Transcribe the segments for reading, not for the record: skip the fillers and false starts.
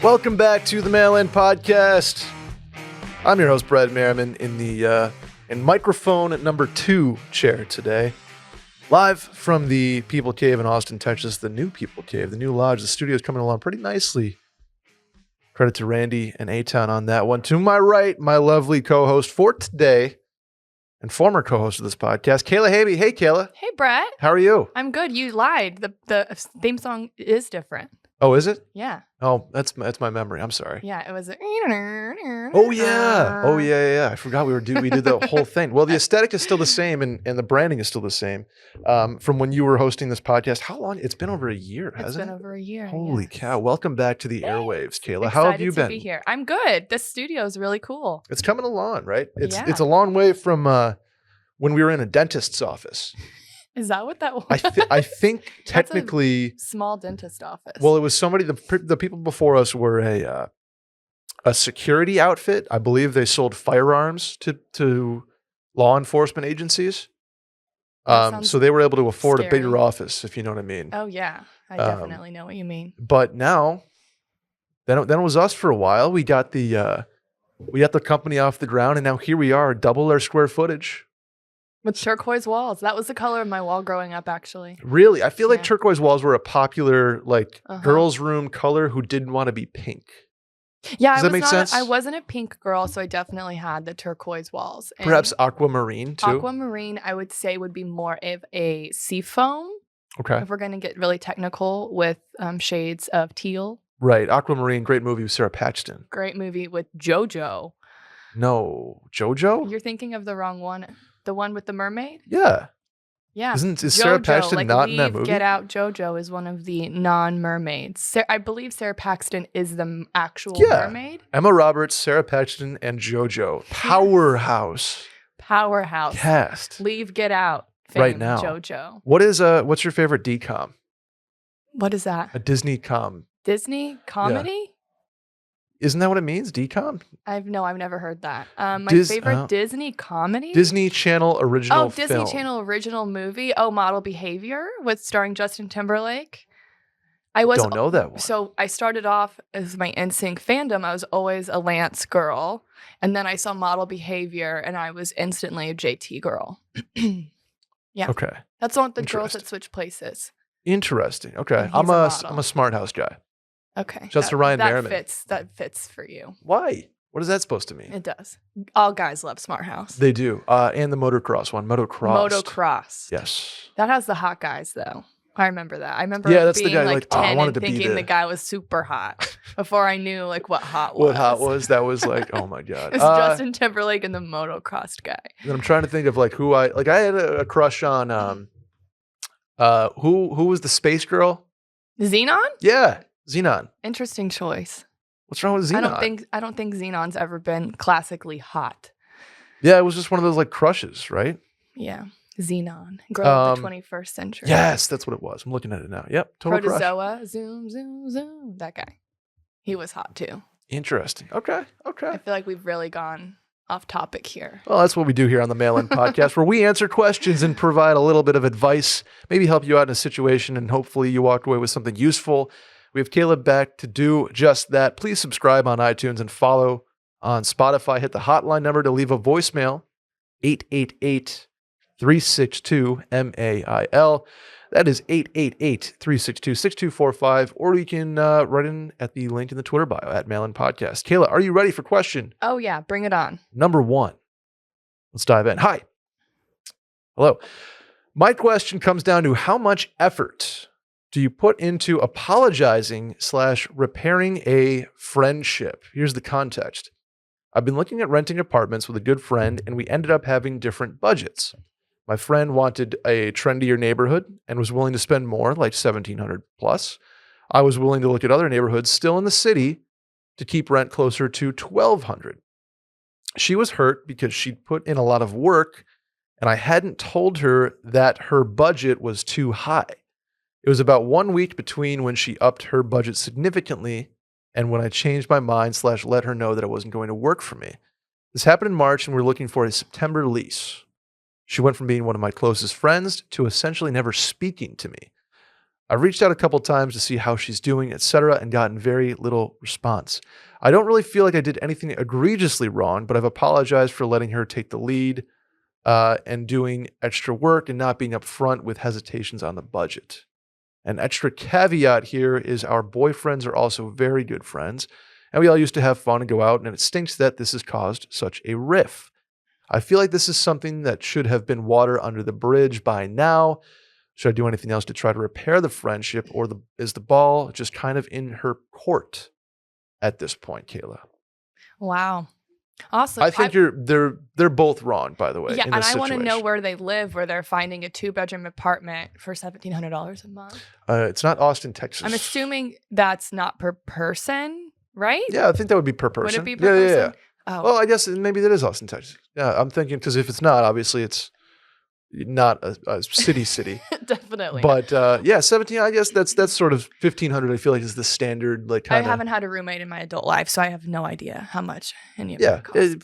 Welcome back to the Mail-In Podcast. I'm your host, Brett Merriman, in microphone at number 2 chair today. Live from the People Cave in Austin, Texas, the new People Cave, the new lodge. The studio is coming along pretty nicely. Credit to Randy and A-Town on that one. To my right, my lovely co-host for today and former co-host of this podcast, Kayla Haby. Hey, Kayla. Hey, Brett. How are you? I'm good. You lied. The theme song is different. Oh, is it? Yeah. Oh, that's my memory. I'm sorry. Yeah, it was. Oh yeah. I forgot we did the whole thing. Well, the aesthetic is still the same, and the branding is still the same. From when you were hosting this podcast, how long? It's been over a year, hasn't it? It's been over a year. Holy yes. cow! Welcome back to the airwaves, Kayla. Excited How have you been? To be here. I'm good. This studio is really cool. It's coming along, right? Yeah. It's a long way from when we were in a dentist's office. Is that what that was? I think technically small dentist office. Well, it was somebody. The people before us were a security outfit. I believe they sold firearms to law enforcement agencies. So they were able to afford a bigger office, if you know what I mean. Oh yeah, I definitely know what you mean. But now, then it was us for a while. We got the company off the ground, and now here we are, double our square footage. With turquoise walls. That was the color of my wall growing up, actually. Really? I feel like turquoise walls were a popular girls' room color who didn't want to be pink. Yeah, Does that make sense? I wasn't a pink girl, so I definitely had the turquoise walls. And perhaps aquamarine, too? Aquamarine, I would say, would be more of a seafoam. Okay. If we're going to get really technical with shades of teal. Right. Aquamarine, great movie with Sarah Paxton. Great movie with JoJo. No. JoJo? You're thinking of the wrong one. The one with the mermaid? Yeah. Yeah. Is Sarah Paxton not in that movie? Get Out JoJo is one of the non-mermaids. I believe Sarah Paxton is the actual mermaid. Emma Roberts, Sarah Paxton, and JoJo. Powerhouse. Powerhouse. Cast. Leave Get Out. Fame, right now. JoJo. What's your favorite DCOM? What is that? A Disney com. Disney comedy? Yeah. Isn't that what it means? DCOM? I've never heard that. My favorite Disney comedy? Disney Channel original film. Disney Channel original movie. Oh, Model Behavior with starring Justin Timberlake. Don't know that one. So I started off as my NSYNC fandom. I was always a Lance girl. And then I saw Model Behavior and I was instantly a JT girl. Yeah. Okay. That's one of the girls that switch places. Interesting. Okay. I'm a smart house guy. Okay. Just to Ryan Merriman. That fits for you. Why? What is that supposed to mean? It does. All guys love Smart House. They do. And the motocross one. Motocross. Yes. That has the hot guys, though. I remember that. I remember that's being the guy, 10 and thinking the guy was super hot before I knew what hot was. What hot was? That was oh my God. It's Justin Timberlake and the motocross guy. And I'm trying to think of who I had a crush on who was the space girl? Xenon? Yeah. Xenon. Interesting choice. What's wrong with Xenon? I don't think Xenon's ever been classically hot. Yeah, it was just one of those crushes, right? Yeah. Xenon. Girl of the 21st century. Yes, that's what it was. I'm looking at it now. Yep. Total Protozoa. crush. Zoom, zoom, zoom. That guy. He was hot too. Interesting. Okay. I feel like we've really gone off topic here. Well, that's what we do here on the Mail-In Podcast, where we answer questions and provide a little bit of advice, maybe help you out in a situation, and hopefully you walk away with something useful. We have Caleb back to do just that. Please subscribe on iTunes and follow on Spotify. Hit the hotline number to leave a voicemail, 888-362-MAIL. That is 888-362-6245, or you can write in at the link in the Twitter bio at Mail-In Podcast. Kayla, are you ready for question? Oh, yeah. Bring it on. Number 1. Let's dive in. Hi. Hello. My question comes down to how much effort do you put into apologizing/repairing a friendship? Here's the context. I've been looking at renting apartments with a good friend, and we ended up having different budgets. My friend wanted a trendier neighborhood and was willing to spend more, like $1,700 plus. I was willing to look at other neighborhoods still in the city to keep rent closer to $1,200. She was hurt because she'd put in a lot of work, and I hadn't told her that her budget was too high. It was about 1 week between when she upped her budget significantly and when I changed my mind / let her know that it wasn't going to work for me. This happened in March, and we're looking for a September lease. She went from being one of my closest friends to essentially never speaking to me. I've reached out a couple times to see how she's doing, etc., and gotten very little response. I don't really feel like I did anything egregiously wrong, but I've apologized for letting her take the lead and doing extra work and not being upfront with hesitations on the budget. An extra caveat here is our boyfriends are also very good friends, and we all used to have fun and go out, and it stinks that this has caused such a riff. I feel like this is something that should have been water under the bridge by now. Should I do anything else to try to repair the friendship, or is the ball just kind of in her court at this point, Kayla? Wow. Awesome. I think they're both wrong, by the way. Yeah, in and this I want to know situation. where they live, where they're finding a 2-bedroom apartment for $1,700 a month. It's not Austin, Texas. I'm assuming that's not per person, right? Yeah, I think that would be per person. Would it be per person? Yeah. Oh, Well, I guess maybe that is Austin, Texas. Yeah, I'm thinking because if it's not, obviously it's not a city. definitely. But yeah, 17. I guess that's sort of 1,500. I feel like is the standard. Like I kind of. haven't had a roommate in my adult life, so I have no idea how much any of Yeah, that costs.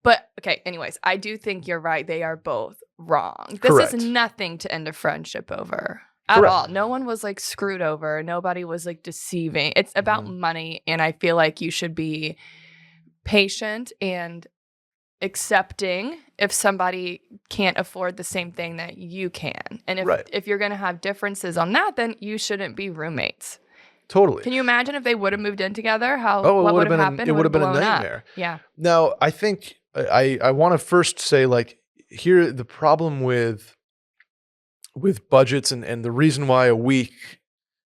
But okay. Anyways, I do think you're right. They are both wrong. This Correct. is nothing to end a friendship over at Correct. all. No one was like screwed over. Nobody was like deceiving. It's about money, and I feel like you should be patient and accepting if somebody can't afford the same thing that you can. And if you're going to have differences on that, then you shouldn't be roommates. Totally. Can you imagine if they would have moved in together? What it would have happened? It would have been a blown up. nightmare. Yeah. Now, I think I want to first say, like, here the problem with budgets and the reason why a week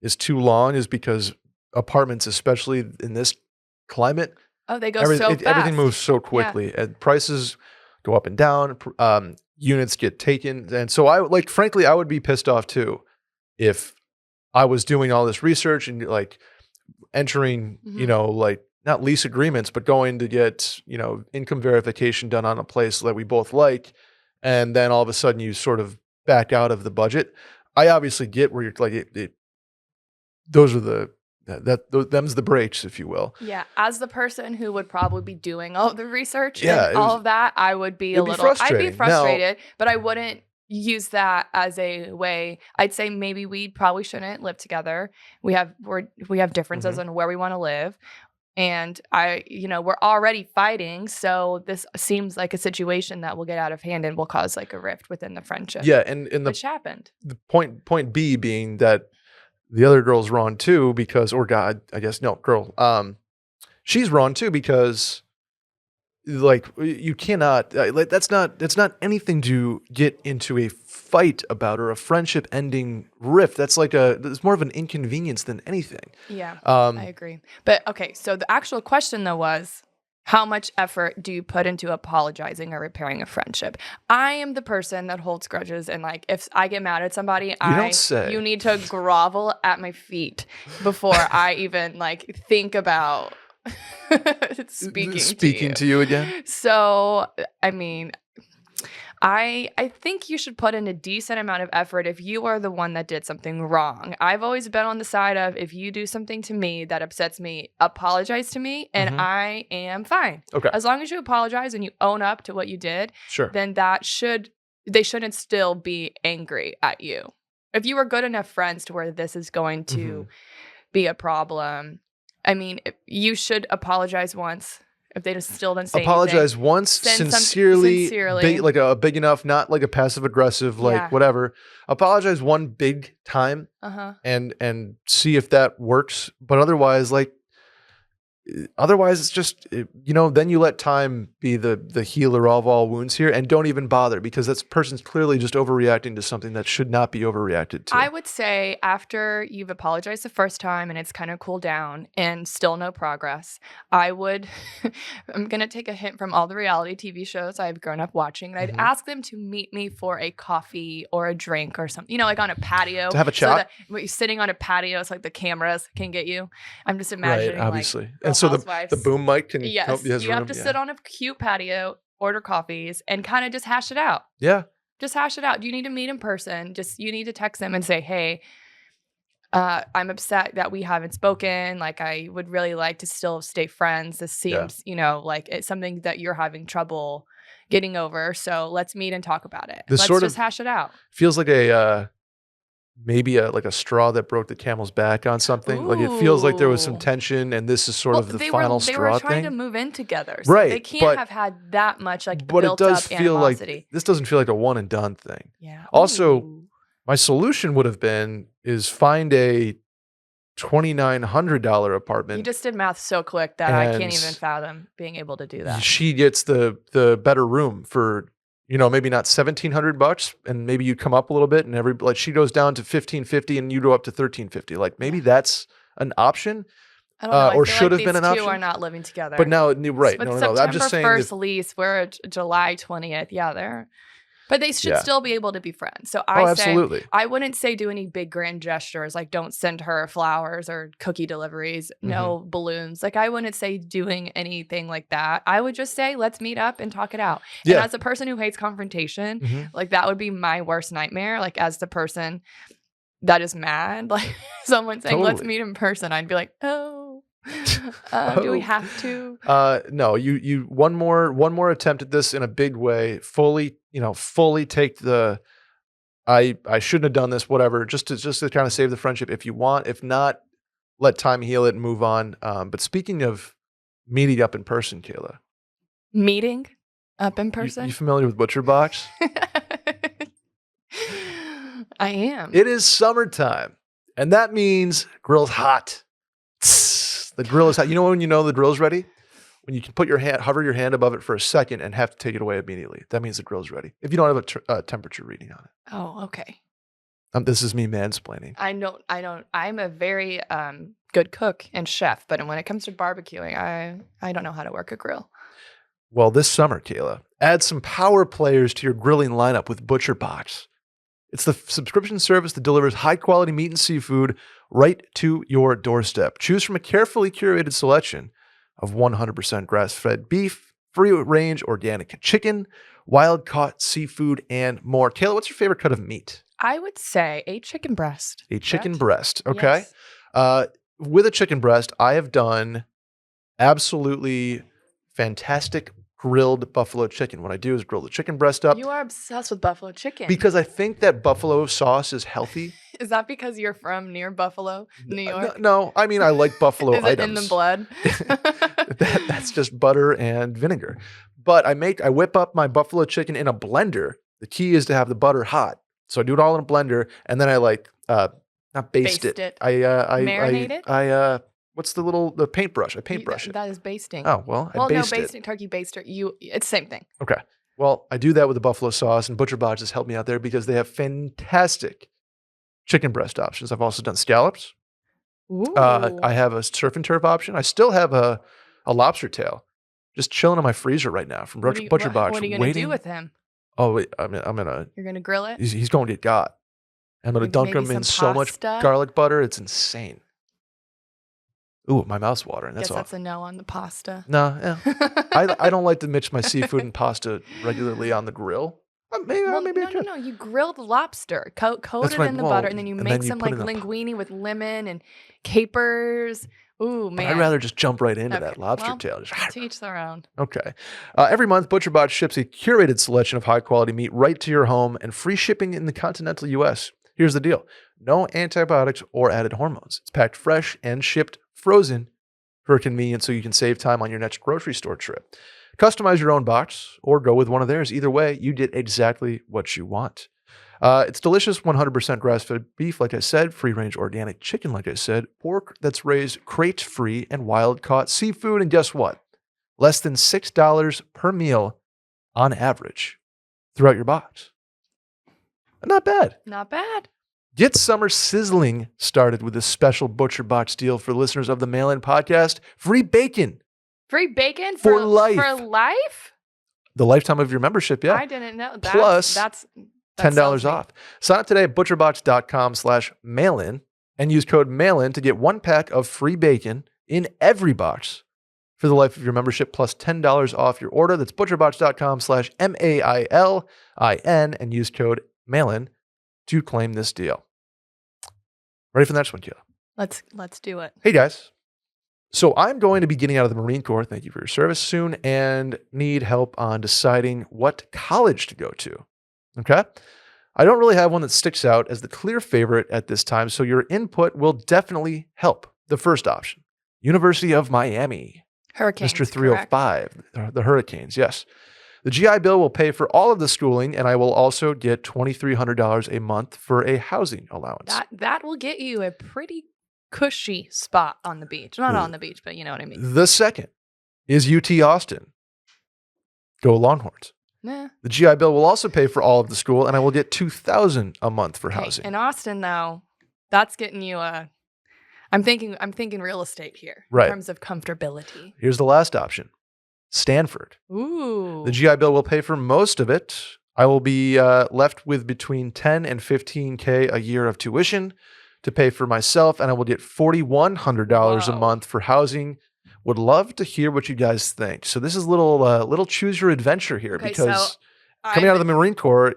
is too long is because apartments, especially in this climate, Oh, they go so fast. everything moves so quickly, and prices go up and down. Units get taken, and so frankly, I would be pissed off too if I was doing all this research and like entering, like not lease agreements, but going to get income verification done on a place that we both like, and then all of a sudden you sort of back out of the budget. I obviously get where you're like those are them's the breaks, if you will. Yeah, as the person who would probably be doing all the research Yeah, and all of that, I would be I'd be frustrated, but I wouldn't use that as a way. I'd say maybe we probably shouldn't live together. We have differences on where we want to live. And we're already fighting, so this seems like a situation that will get out of hand and will cause like a rift within the friendship. Yeah, and which happened. The point B being that the other girl's wrong too because, she's wrong too because, like, you cannot that's not anything to get into a fight about or a friendship ending rift. That's it's more of an inconvenience than anything. Yeah, I agree. But okay, so the actual question though was, how much effort do you put into apologizing or repairing a friendship? I am the person that holds grudges, and like if I get mad at somebody, you need to grovel at my feet before I even like think about speaking to you again. So, I mean, I think you should put in a decent amount of effort if you are the one that did something wrong. I've always been on the side of if you do something to me that upsets me, apologize to me, and I am fine. Okay. As long as you apologize and you own up to what you did, sure. Then they shouldn't still be angry at you. If you are good enough friends to where this is going to be a problem, I mean, you should apologize once. If they just still didn't say apologize anything, once, sincerely. Like a big enough, not like a passive aggressive, like whatever. Apologize one big time, and see if that works. But otherwise, it's just then you let time be the healer of all wounds here, and don't even bother because that person's clearly just overreacting to something that should not be overreacted to. I would say after you've apologized the first time and it's kind of cooled down and still no progress, I'm going to take a hint from all the reality TV shows I've grown up watching. And I'd ask them to meet me for a coffee or a drink or something, like on a patio. To have a chat? So that when you're sitting on a patio, it's like the cameras can get you. I'm just imagining obviously. And so the boom mic can help you. You have to sit on a cute patio, order coffees, and kind of just hash it out. Yeah. Just hash it out. Do you need to meet in person? You need to text them and say, hey, I'm upset that we haven't spoken. Like, I would really like to still stay friends. This seems, like it's something that you're having trouble getting over. So let's meet and talk about it. Let's just hash it out. Feels like a maybe a straw that broke the camel's back on something. Ooh. Like it feels like there was some tension, and this is sort of the final straw thing. They were trying to move in together, so right? They can't have had that much like but built it does up feel animosity. like this doesn't feel like a one and done thing. Yeah. Also, my solution would have been is find a $2,900 apartment. You just did math so quick that I can't even fathom being able to do that. She gets the better room for, maybe not $1,700, and maybe you come up a little bit, and she goes down to $1,550 and you go up to $1,350. Like maybe that's an option. I don't know. Or should have been an option. These two are not living together. But now, right? But no. I'm just saying. September 1st lease. We're at July 20th. Yeah, they're. But they should still be able to be friends. So absolutely. I wouldn't say do any big grand gestures, like don't send her flowers or cookie deliveries, no balloons. Like I wouldn't say doing anything like that. I would just say, let's meet up and talk it out. Yeah. And as a person who hates confrontation, like that would be my worst nightmare. Like as the person that is mad, like someone saying, let's meet in person, I'd be like, oh. Do we have to? No, you one more attempt at this in a big way, fully take the I shouldn't have done this, whatever, just to kind of save the friendship if you want. If not, let time heal it and move on. But speaking of meeting up in person, Kayla. Meeting up in person? You familiar with ButcherBox? I am. It is summertime, and that means grill's hot. The grill is hot. When you know the grill's ready? When you can hover your hand above it for a second and have to take it away immediately. That means the grill's ready. If you don't have a temperature reading on it. Oh, okay. This is me mansplaining. I don't. I'm a very good cook and chef, but when it comes to barbecuing, I don't know how to work a grill. Well, this summer, Kayla, add some power players to your grilling lineup with ButcherBox. It's the subscription service that delivers high-quality meat and seafood right to your doorstep. Choose from a carefully curated selection of 100% grass-fed beef, free-range organic chicken, wild-caught seafood, and more. Kayla, what's your favorite cut of meat? I would say a chicken breast. A chicken breast, okay. Yes. With a chicken breast, I have done absolutely fantastic grilled buffalo chicken. What I do is grill the chicken breast up. You are obsessed with buffalo chicken. Because I think that buffalo sauce is healthy. Is that because you're from near Buffalo, New York? No, I mean, I like buffalo is items. Is it in the blood? That's just butter and vinegar. But I whip up my buffalo chicken in a blender. The key is to have the butter hot. So I do it all in a blender, and then I not baste it. I marinate it? What's the paintbrush? I paintbrush it. That is basting. Oh, well, I baste it. Basting, turkey baster, it's the same thing. Okay. Well, I do that with the buffalo sauce, and ButcherBox has helped me out there because they have fantastic chicken breast options. I've also done scallops. Ooh. I have a surf and turf option. I still have a lobster tail just chilling in my freezer right now from ButcherBox. What are you going to do with him? Oh, wait, I'm gonna. You're gonna grill it? He's going to get got. I'm gonna dunk him in so much garlic butter. It's insane. Ooh, my mouth's watering. That's all. That's a no on the pasta. No, yeah. I don't like to mix my seafood and pasta regularly on the grill. Maybe I could. No. You grill the lobster, coat it in the butter, and then you make some like linguine with lemon and capers. Ooh, man. I'd rather just jump right into that lobster tail. Just to each their own. Okay. Every month, ButcherBox ships a curated selection of high-quality meat right to your home and free shipping in the continental U.S. Here's the deal. No antibiotics or added hormones. It's packed fresh and shipped frozen for convenience so you can save time on your next grocery store trip. Customize your own box or go with one of theirs. Either way, you get exactly what you want. It's delicious 100% grass-fed beef, like I said, free-range organic chicken, like I said, pork that's raised crate-free, and wild-caught seafood. And guess what? Less than $6 per meal on average throughout your box. Not bad. Not bad. Get summer sizzling started with this special ButcherBox deal for listeners of the Mail-In Podcast. Free bacon. Free bacon? For life. For life? The lifetime of your membership, yeah. I didn't know. That's $10 off. Sign up today at butcherbox.com/mailin and use code MAILIN to get 1 pack of free bacon in every box for the life of your membership, plus $10 off your order. That's butcherbox.com/MAILIN and use code MAILIN to claim this deal. Ready for the next one, Kayla? Let's do it. Hey, guys. So I'm going to be getting out of the Marine Corps, thank you for your service, soon, and need help on deciding what college to go to. Okay? I don't really have one that sticks out as the clear favorite at this time, so your input will definitely help. The first option, University of Miami. Hurricanes, Mr. 305, the Hurricanes, yes. The GI Bill will pay for all of the schooling, and I will also get $2,300 a month for a housing allowance. That will get you a pretty cushy spot on the beach. Not on the beach, but you know what I mean. The second is UT Austin. Go Longhorns. Nah. The GI Bill will also pay for all of the school, and I will get $2,000 a month for housing. In Austin, though, that's getting you a... I'm thinking real estate here in terms of comfortability. Here's the last option. Stanford. Ooh. The GI Bill will pay for most of it. I will be left with between $10 and $15K a year of tuition to pay for myself, and I will get $4,100 a month for housing. Would love to hear what you guys think. So this is little choose your adventure here, because coming out of the Marine Corps,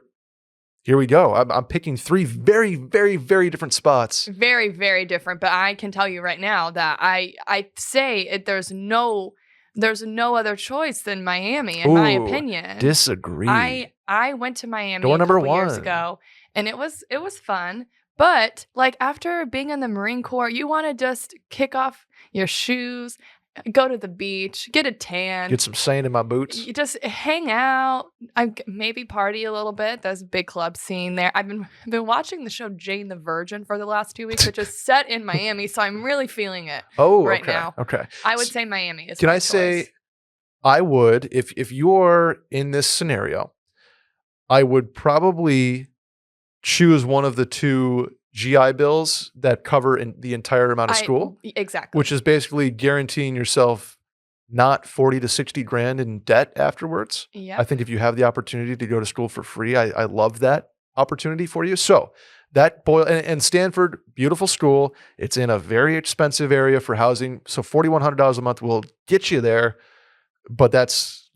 here we go. I'm picking 3 very, very, very different spots. Very, very different. But I can tell you right now that I say there's no other choice than Miami, in my opinion. Disagree. I went to Miami Door a couple number 1. years ago, and it was fun. But like after being in the Marine Corps, you want to just kick off your shoes, go to the beach, get a tan, get some sand in my boots. You just hang out. I maybe party a little bit. There's a big club scene there. I've been watching the show Jane the Virgin for the last 2 weeks, which is set in Miami, so I'm really feeling it. Right now. Okay. I would say Miami is. Can my I choice. say I would if you're in this scenario, I would probably choose one of the 2 GI Bills that cover the entire amount of school. Exactly. Which is basically guaranteeing yourself not 40 to 60 grand in debt afterwards. Yeah. I think if you have the opportunity to go to school for free, I love that opportunity for you. So that and Stanford, beautiful school. It's in a very expensive area for housing. So $4,100 a month will get you there. But that's,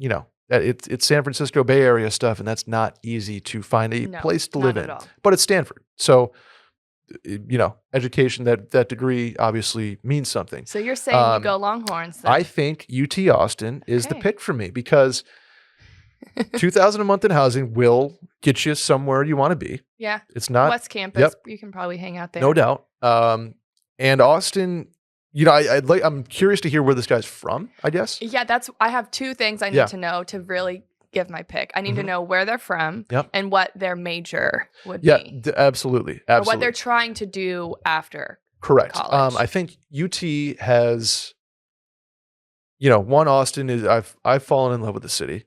it's San Francisco Bay Area stuff, and that's not easy to find a place to live in. But it's Stanford. So education, that degree obviously means something. So you're saying you go Longhorns then? I think UT Austin is the pick for me, because $2,000 a month in housing will get you somewhere you want to be. Yeah. It's not West Campus. Yep. You can probably hang out there. No doubt. And Austin, I'm curious to hear where this guy's from, I guess. Yeah, I have 2 things I need to know to really give my pick. I need to know where they're from and what their major would be. Yeah, absolutely. Or what they're trying to do after Correct. college. I think UT has, one, Austin is, I've fallen in love with the city.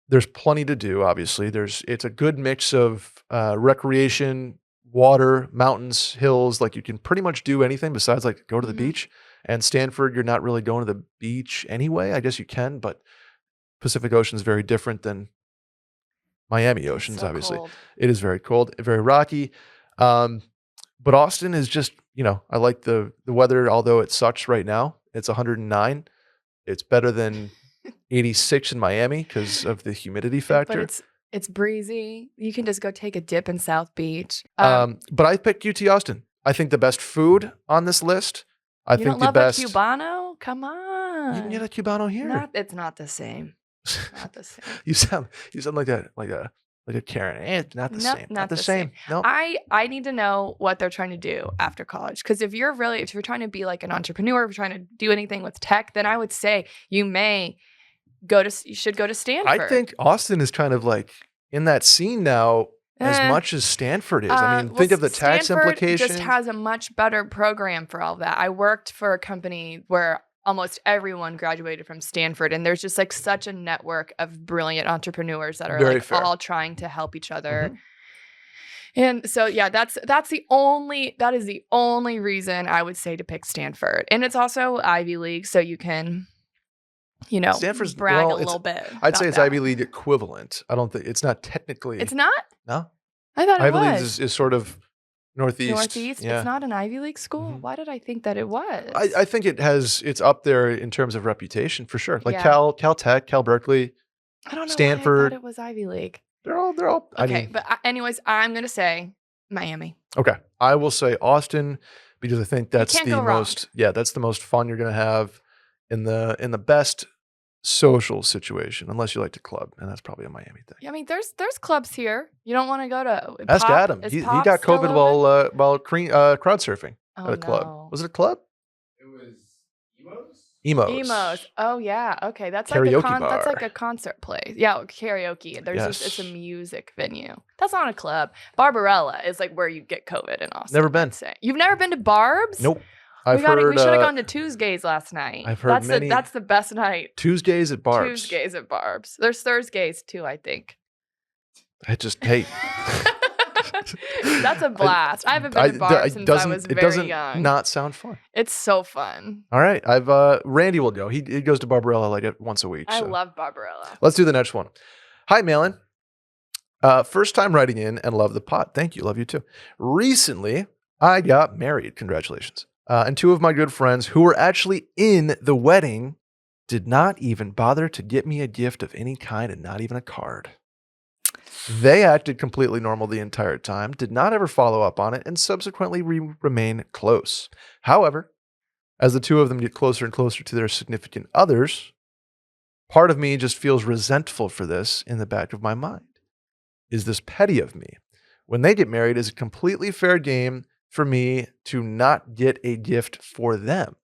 There's plenty to do, obviously. It's a good mix of recreation, water, mountains, hills. Like you can pretty much do anything besides like go to the beach. And Stanford, you're not really going to the beach anyway. I guess you can, but Pacific Ocean is very different than Miami Oceans, obviously. Cold. It is very cold, very rocky. But Austin is just, I like the weather, although it sucks right now. It's 109. It's better than 86 in Miami because of the humidity factor. But it's breezy. You can just go take a dip in South Beach. But I picked UT Austin. I think the best food on this list. I think the best. A Cubano? Come on. You can get a Cubano here. It's not the same. Not the same. You sound like a Karen. It's not the same. Not the same. No. I need to know what they're trying to do after college. Because if you're trying to be like an entrepreneur, if you're trying to do anything with tech, then I would say you should go to Stanford. I think Austin is kind of like in that scene now as much as Stanford is. I mean, think of the tax implications. Stanford just has a much better program for all that. I worked for a company where almost everyone graduated from Stanford, and there's just like such a network of brilliant entrepreneurs that are all trying to help each other. And so yeah, that is the only reason I would say to pick Stanford. And it's also Ivy League, so you can Stanford's brag a little bit. I'd say it's Ivy League equivalent. I don't think it's not technically. It's not? No. I thought Ivy League is sort of Northeast. Northeast? Yeah. It's not an Ivy League school? Why did I think that it was? I think it's up there in terms of reputation for sure. Like Cal Tech, Cal Berkeley, I don't know Stanford. Why I thought it was Ivy League. They're all okay. But anyways, I'm gonna say Miami. Okay. I will say Austin because I think that's the most that's the most fun you're gonna have in the best social situation, unless you like to club, and that's probably a Miami thing. Yeah, I mean, there's clubs here. You don't want to go to. Ask Adam. He got COVID while crowd surfing at a club. No. Was it a club? It was Emos. Emos. Oh yeah. Okay, that's karaoke like bar. That's like a concert place. Yeah, karaoke. It's a music venue. That's not a club. Barbarella is like where you get COVID in Austin. Never been. You've never been to Barb's? Nope. We should have gone to Tuesdays last night. I've heard that's the best night. Tuesdays at Barb's. Tuesdays at Barb's. There's Thursdays too, I think. I just hate. That's a blast. I haven't been to Barb's since I was very young. Not sound fun. It's so fun. All right, Randy will go. He goes to Barbarella like once a week. I love Barbarella. Let's do the next one. Hi, Malin. First time writing in and love the pod. Thank you. Love you too. Recently, I got married. Congratulations. And two of my good friends who were actually in the wedding did not even bother to get me a gift of any kind and not even a card. They acted completely normal the entire time, did not ever follow up on it, and subsequently remain close. However, as the two of them get closer and closer to their significant others, part of me just feels resentful for this in the back of my mind. Is this petty of me? When they get married, is it completely fair game for me to not get a gift for them?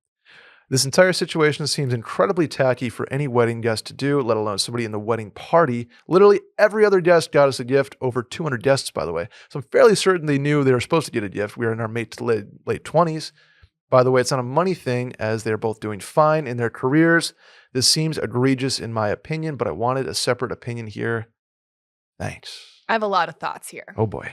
This entire situation seems incredibly tacky for any wedding guest to do, let alone somebody in the wedding party. Literally every other guest got us a gift, over 200 guests, by the way. So I'm fairly certain they knew they were supposed to get a gift. We were in our late 20s. By the way, it's not a money thing, as they're both doing fine in their careers. This seems egregious in my opinion, but I wanted a separate opinion here. Thanks. I have a lot of thoughts here. Oh boy.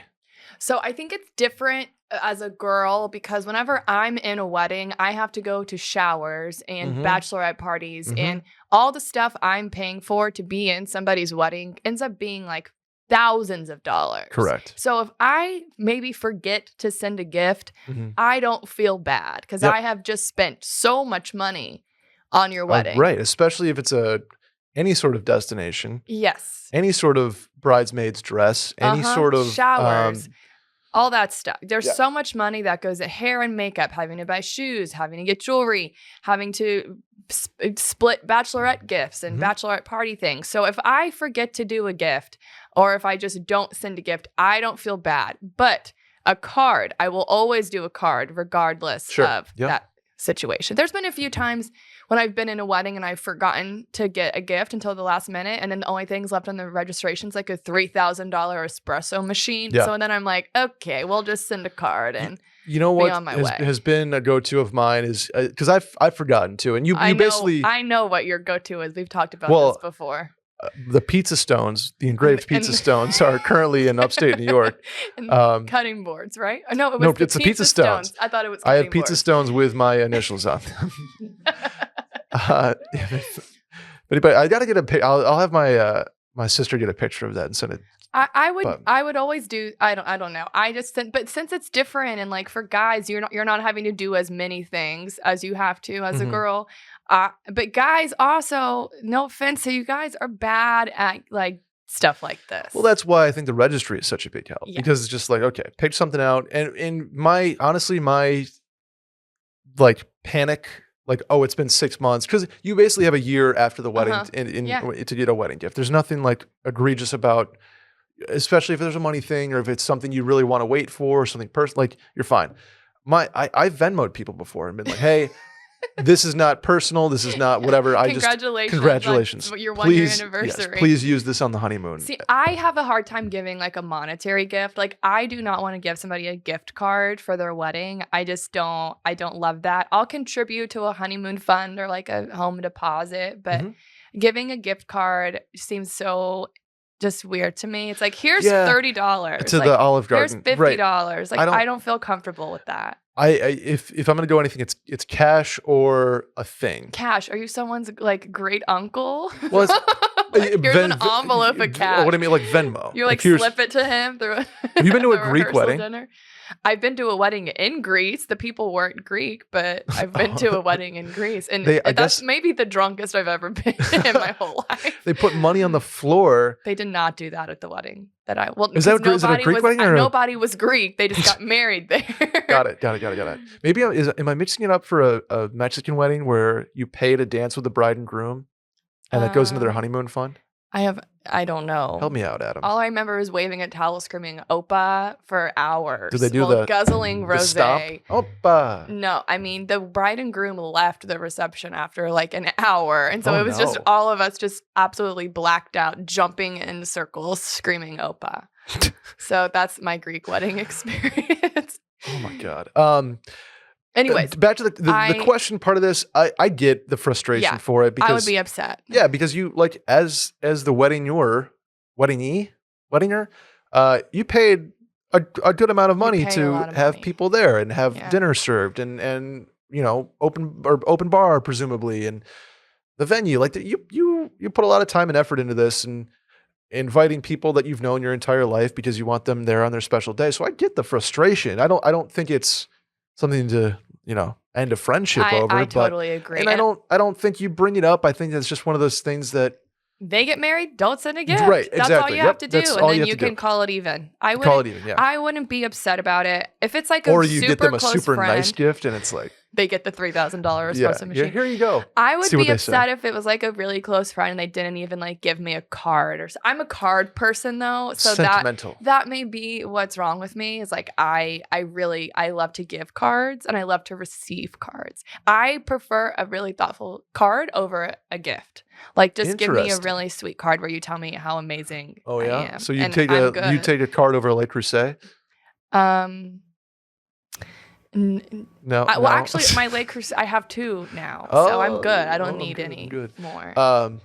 So I think it's different as a girl because whenever I'm in a wedding, I have to go to showers and bachelorette parties and all the stuff I'm paying for to be in somebody's wedding ends up being like thousands of dollars. Correct. So if I maybe forget to send a gift, I don't feel bad because I have just spent so much money on your wedding. Right. Especially if it's any sort of destination. Yes. Any sort of bridesmaid's dress, any sort of showers. All that stuff. There's so much money that goes at hair and makeup, having to buy shoes, having to get jewelry, having to split bachelorette gifts and bachelorette party things. So if I forget to do a gift or if I just don't send a gift, I don't feel bad. But a card, I will always do a card regardless of that situation. There's been a few times when I've been in a wedding and I've forgotten to get a gift until the last minute, and then the only things left on the registration is like a $3,000 espresso machine. So then I'm like, okay, we'll just send a card and you know what be on my way. Has been a go-to of mine is because I've forgotten to, and you basically I know what your go-to is. We've talked about this before. The pizza stones, the engraved pizza stones, are currently in upstate New York. Cutting boards, right? No, it's the pizza stones. I thought it was. I have pizza stones with my initials on them. But I gotta get a pic. I'll have my sister get a picture of that and send it. I would always do. I don't know. I just but since it's different and like for guys, you're not having to do as many things as you have to as a girl. But guys also, no offense to you guys, are bad at like stuff like this. Well, that's why I think the registry is such a big help because it's just like, okay, pick something out. And my like panic, like, oh, it's been 6 months, because you basically have a year after the wedding to get a wedding gift. There's nothing like egregious about, especially if there's a money thing or if it's something you really want to wait for or something personal, like you're fine. I've Venmo'd people before and been like, hey, this is not personal. This is not whatever. Congratulations. Your 1 year anniversary. Yes, please use this on the honeymoon. See, I have a hard time giving like a monetary gift. Like I do not want to give somebody a gift card for their wedding. I don't love that. I'll contribute to a honeymoon fund or like a home deposit, but giving a gift card seems so just weird to me. It's like, here's $30 to the Olive Garden. Here's $50. Like I don't feel comfortable with that. If I'm gonna go anything, it's cash or a thing. Cash? Are you someone's like great uncle? Well, here's an envelope of cash. What do you mean, like Venmo? You like slip it to him through. Have you been to a Greek wedding? Dinner? I've been to a wedding in Greece. The people weren't Greek, but I've been to a wedding in Greece, and that's maybe the drunkest I've ever been in my whole life. They put money on the floor. They did not do that at the wedding that I. Is it a Greek wedding? Or nobody was Greek. They just got married there. Got it. Maybe am I mixing it up for a Mexican wedding where you pay to dance with the bride and groom? And that goes into their honeymoon fund? I don't know. Help me out, Adam. All I remember is waving a towel, screaming "Opa" for hours. Did they do guzzling rosé? Stomp? Opa. No, I mean the bride and groom left the reception after like an hour, and so it was just no. all of us just absolutely blacked out, jumping in circles, screaming "Opa." So that's my Greek wedding experience. Oh my God. Anyways, back to the question part of this. I get the frustration for it because I would be upset. Yeah, because you like as the weddingier, you paid a good amount of money to have people there and have dinner served and open bar presumably, and the venue, like you put a lot of time and effort into this and inviting people that you've known your entire life because you want them there on their special day. So I get the frustration. I don't think it's something to, end a friendship over. I totally agree. And I don't think you bring it up. I think it's just one of those things that they get married, don't send a gift. Right, exactly. That's all you have to do. And then you can call it even. I wouldn't be upset about it. If it's like or you get them a super nice gift and it's like they get the $3,000 espresso machine. Yeah, here you go. I would be upset if it was like a really close friend and they didn't even like give me a card I'm a card person though. So sentimental. That may be what's wrong with me is like I love to give cards and I love to receive cards. I prefer a really thoughtful card over a gift. Like just give me a really sweet card where you tell me how amazing I am. So you take a card over a Le Creuset? No. Well, actually, my Le Creuset, I have 2 now, so I'm good. I don't need any more. I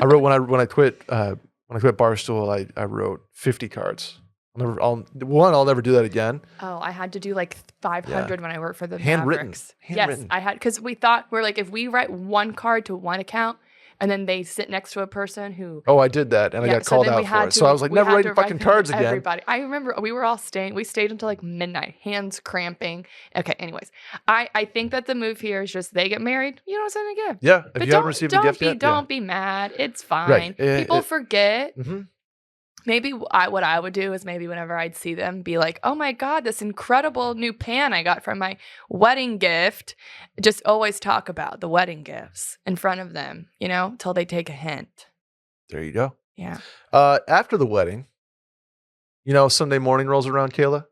wrote when I quit Barstool. I wrote 50 cards. I'll never do that again. Oh, I had to do like 500 when I worked for the handwritten. Mavericks. Yes, I had because we thought we're like if we write one card to one account. And then they sit next to a person who... Oh, I did that, and I got called out for it. So I was like, never writing fucking cards again. Everybody. I remember we were all staying. We stayed until like midnight, hands cramping. Okay, anyways. I think that the move here is just they get married, you don't send a gift. Yeah, if you haven't received a gift yet. Don't be mad. It's fine. Right. People forget. Mm-hmm. Maybe what I would do is maybe whenever I'd see them be like, oh my God, this incredible new pan I got from my wedding gift. Just always talk about the wedding gifts in front of them, till they take a hint. There you go. Yeah. After the wedding, Sunday morning rolls around, Kayla.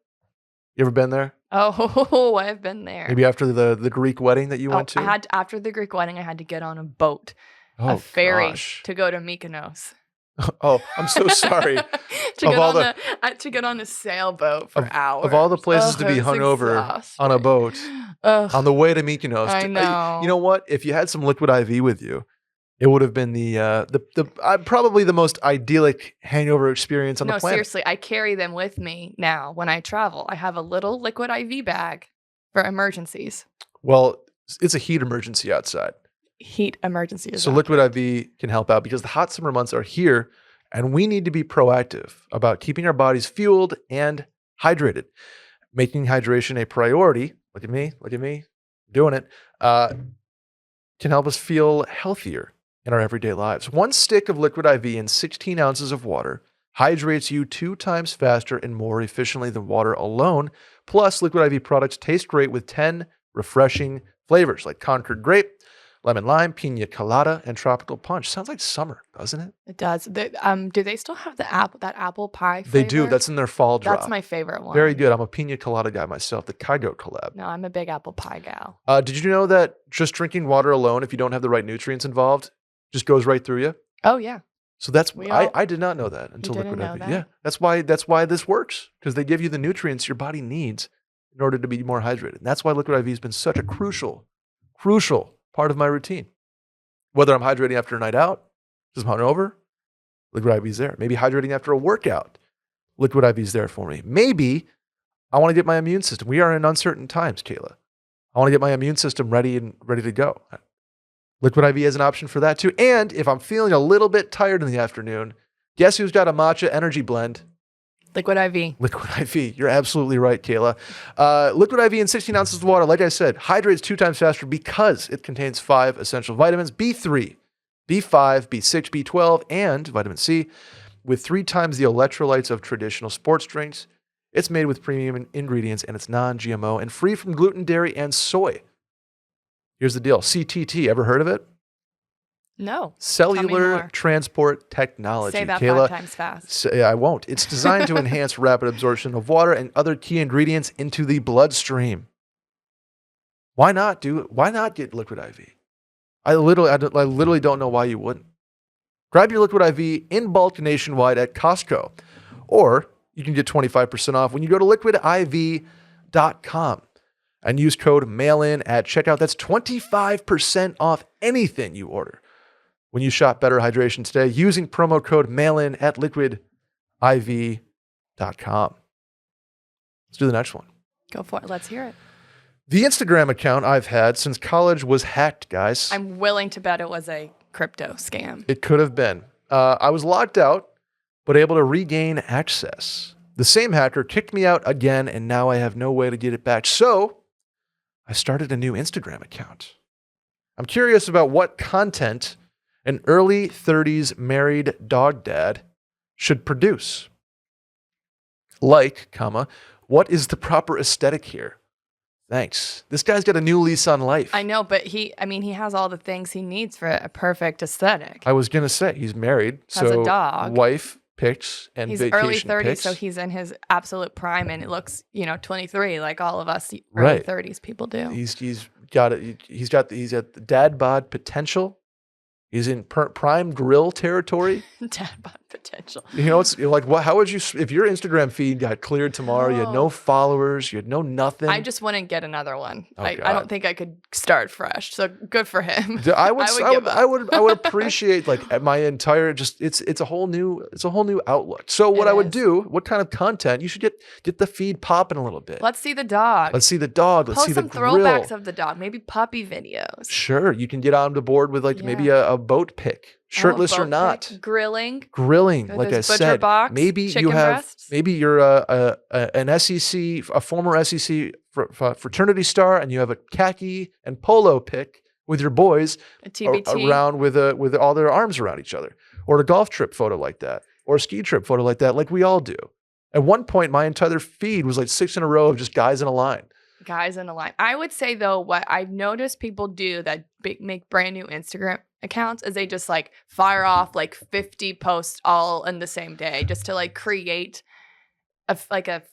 You ever been there? Oh, I've been there. Maybe after the Greek wedding that you went to? After the Greek wedding, I had to get on a boat, a ferry to go to Mykonos. Oh, I'm so sorry. to get on a sailboat for hours. Of all the places to be hungover on a boat, on the way to Mykonos. I know. You know what? If you had some liquid IV with you, it would have been the probably the most idyllic hangover experience on the planet. No, seriously, I carry them with me now when I travel. I have a little liquid IV bag for emergencies. Well, it's a heat emergency outside. Heat emergency. So liquid IV can help out because the hot summer months are here and we need to be proactive about keeping our bodies fueled and hydrated. Making hydration a priority, look at me, doing it, can help us feel healthier in our everyday lives. 1 stick of liquid IV and 16 ounces of water hydrates you 2 times faster and more efficiently than water alone. Plus, liquid IV products taste great with 10 refreshing flavors like Concord grape, lemon lime, pina colada, and tropical punch. Sounds like summer, doesn't it? It does. Do they still have that apple pie flavor? They do. That's in their fall drop. That's my favorite one. Very good. I'm a pina colada guy myself, the Kygo collab. No, I'm a big apple pie gal. Did you know that just drinking water alone, if you don't have the right nutrients involved, just goes right through you? Oh, yeah. So I did not know that until liquid IV. Yeah, that's why this works, because they give you the nutrients your body needs in order to be more hydrated. And that's why liquid IV has been such a crucial part of my routine. Whether I'm hydrating after a night out, just hungover, liquid IV is there. Maybe hydrating after a workout, liquid IV is there for me. Maybe I want to get my immune system. We are in uncertain times, Kayla. I want to get my immune system ready to go. Liquid IV is an option for that too. And if I'm feeling a little bit tired in the afternoon, guess who's got a matcha energy blend? Liquid IV. Liquid IV. You're absolutely right, Kayla. Liquid IV in 16 ounces of water, like I said, hydrates 2 times faster because it contains 5 essential vitamins, B3, B5, B6, B12, and vitamin C, with 3 times the electrolytes of traditional sports drinks. It's made with premium ingredients, and it's non-GMO and free from gluten, dairy, and soy. Here's the deal. CTT, ever heard of it? No. Cellular transport technology. Say that Kayla, 5 times fast. I won't. It's designed to enhance rapid absorption of water and other key ingredients into the bloodstream. Why not get Liquid IV? I literally don't know why you wouldn't. Grab your Liquid IV in bulk nationwide at Costco. Or you can get 25% off when you go to liquidiv.com and use code MAILIN at checkout. That's 25% off anything you order when you shop Better Hydration today using promo code MAILIN at liquidiv.com. Let's do the next one. Go for it. Let's hear it. The Instagram account I've had since college was hacked, guys. I'm willing to bet it was a crypto scam. It could have been. I was locked out, but able to regain access. The same hacker kicked me out again, and now I have no way to get it back. So I started a new Instagram account. I'm curious about what content an early 30s married dog dad should produce. What is the proper aesthetic here? Thanks. This guy's got a new lease on life. I know, but he has all the things he needs for a perfect aesthetic. I was going to say, he's married. Has a dog. Wife pics and he's vacation early 30s, pics. so he's in his absolute prime, and it looks, 23, like all of us early 30s people do. He's got the dad bod potential. He's in prime grill territory. Dad bod potential. It's like, how would you, if your Instagram feed got cleared tomorrow, you had no followers, you had no nothing. I just wouldn't get another one. Oh, I don't think I could start fresh. So good for him. I would appreciate like my entire, it's a whole new outlook. So what I would do, what kind of content, you should get the feed popping a little bit. Let's see the dog. Let's see the dog. Let's see the grill. Post some throwbacks of the dog, maybe puppy videos. Sure. You can get on the board with maybe a boat pic, shirtless or not. Grilling. Like I said, maybe you have, breasts. maybe you're an SEC, a former SEC fraternity star, and you have a khaki and polo pic with your boys around with all their arms around each other, or a golf trip photo like that, or a ski trip photo like that, like we all do. At one point, my entire feed was like 6 in a row of just guys in a line. Guys in a line. I would say, though, what I've noticed people do that make brand new Instagram accounts is they just like fire off like 50 posts all in the same day just to like create a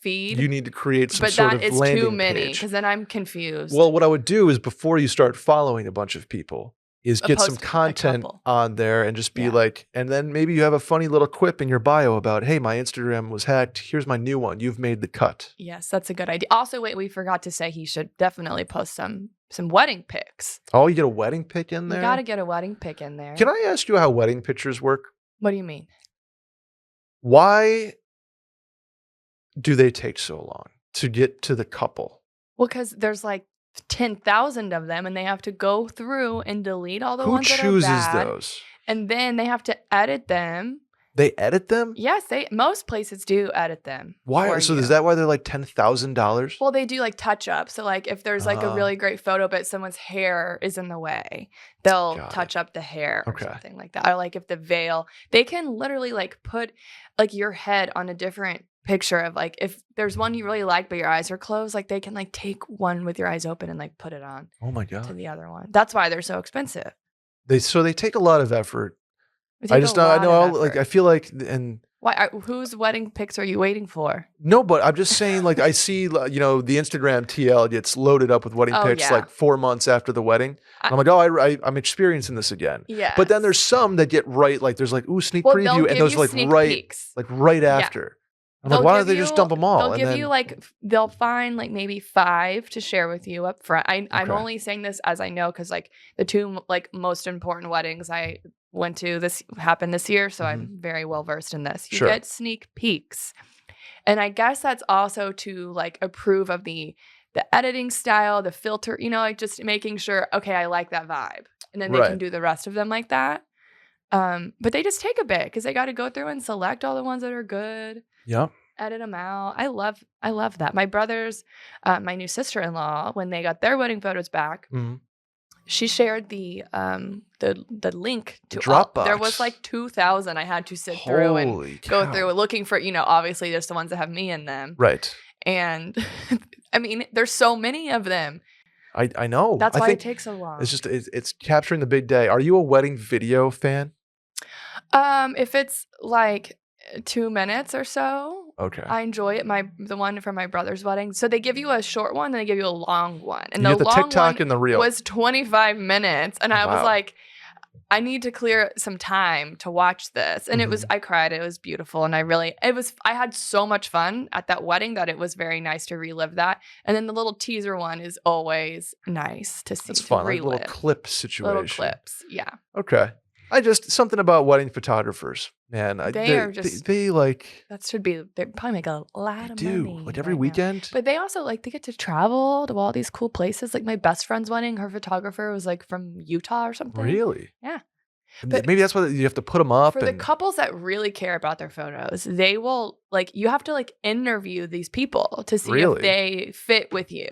feed. You need to create some sort of landing page. But that is too many because then I'm confused. Well, what I would do is before you start following a bunch of people is get some content on there and just be like, and then maybe you have a funny little quip in your bio about, hey, my Instagram was hacked. Here's my new one. You've made the cut. Yes, that's a good idea. Also, wait, we forgot to say he should definitely post some wedding pics. Oh, you get a wedding pic in there? You got to get a wedding pic in there. Can I ask you how wedding pictures work? What do you mean? Why do they take so long to get to the couple? Well, because there's like 10,000 of them, and they have to go through and delete all the ones that are bad. Who chooses those? And then they have to edit them. They edit them? Yes, most places do edit them. Why? So is that why they're like $10,000? Well, they do like touch up. So like if there's like a really great photo, but someone's hair is in the way, they'll touch up the hair or something like that. Or like if the veil, they can literally like put like your head on a different picture of like if there's one you really like but your eyes are closed, like they can like take one with your eyes open and like put it on. Oh my God. To the other one. That's why they're so expensive. They take a lot of effort. I feel like why whose wedding pics are you waiting for? No, but I'm just saying, like I see, the Instagram TL gets loaded up with wedding pics like 4 months after the wedding. I'm like, I'm experiencing this again. Yeah. But then there's some that get there's like, sneak preview, and those are like right after. I'm like, why don't they just dump them all? They'll give you they'll find like maybe 5 to share with you up front. I'm only saying this as I know because like the 2 like most important weddings I went to happened this year, so I'm very well versed in this. You get sneak peeks, and I guess that's also to like approve of the editing style, the filter, like just making sure I like that vibe, and then they can do the rest of them like that. But they just take a bit because they got to go through and select all the ones that are good. Yeah. Edit them out. I love that. My brothers, my new sister-in-law, when they got their wedding photos back, she shared the link to Dropbox. There was like 2,000 I had to sit through and go through looking for, obviously there's the ones that have me in them. Right. And I mean, there's so many of them. I know. That's I why think it takes so long. It's just it's capturing the big day. Are you a wedding video fan? If it's like 2 minutes or so, Okay. I enjoy it. The one for my brother's wedding. So they give you a short one, and they give you a long one. And You the get the long TikTok one and the reel. was 25 minutes. And I was Wow. like, I need to clear some time to watch this. And I cried. It was beautiful. And I had so much fun at that wedding that it was very nice to relive that. And then the little teaser one is always nice to see. It's fun, like a relive. little clip situation. Little clips, yeah. Okay. Something about wedding photographers, man. They like. They probably make a lot of money. Like every right weekend. Now. But they also they get to travel to all these cool places. Like my best friend's wedding, her photographer was like from Utah or something. Really? Yeah. But maybe that's why you have to put them up. For the couples that really care about their photos, they will you have to interview these people to see if they fit with you.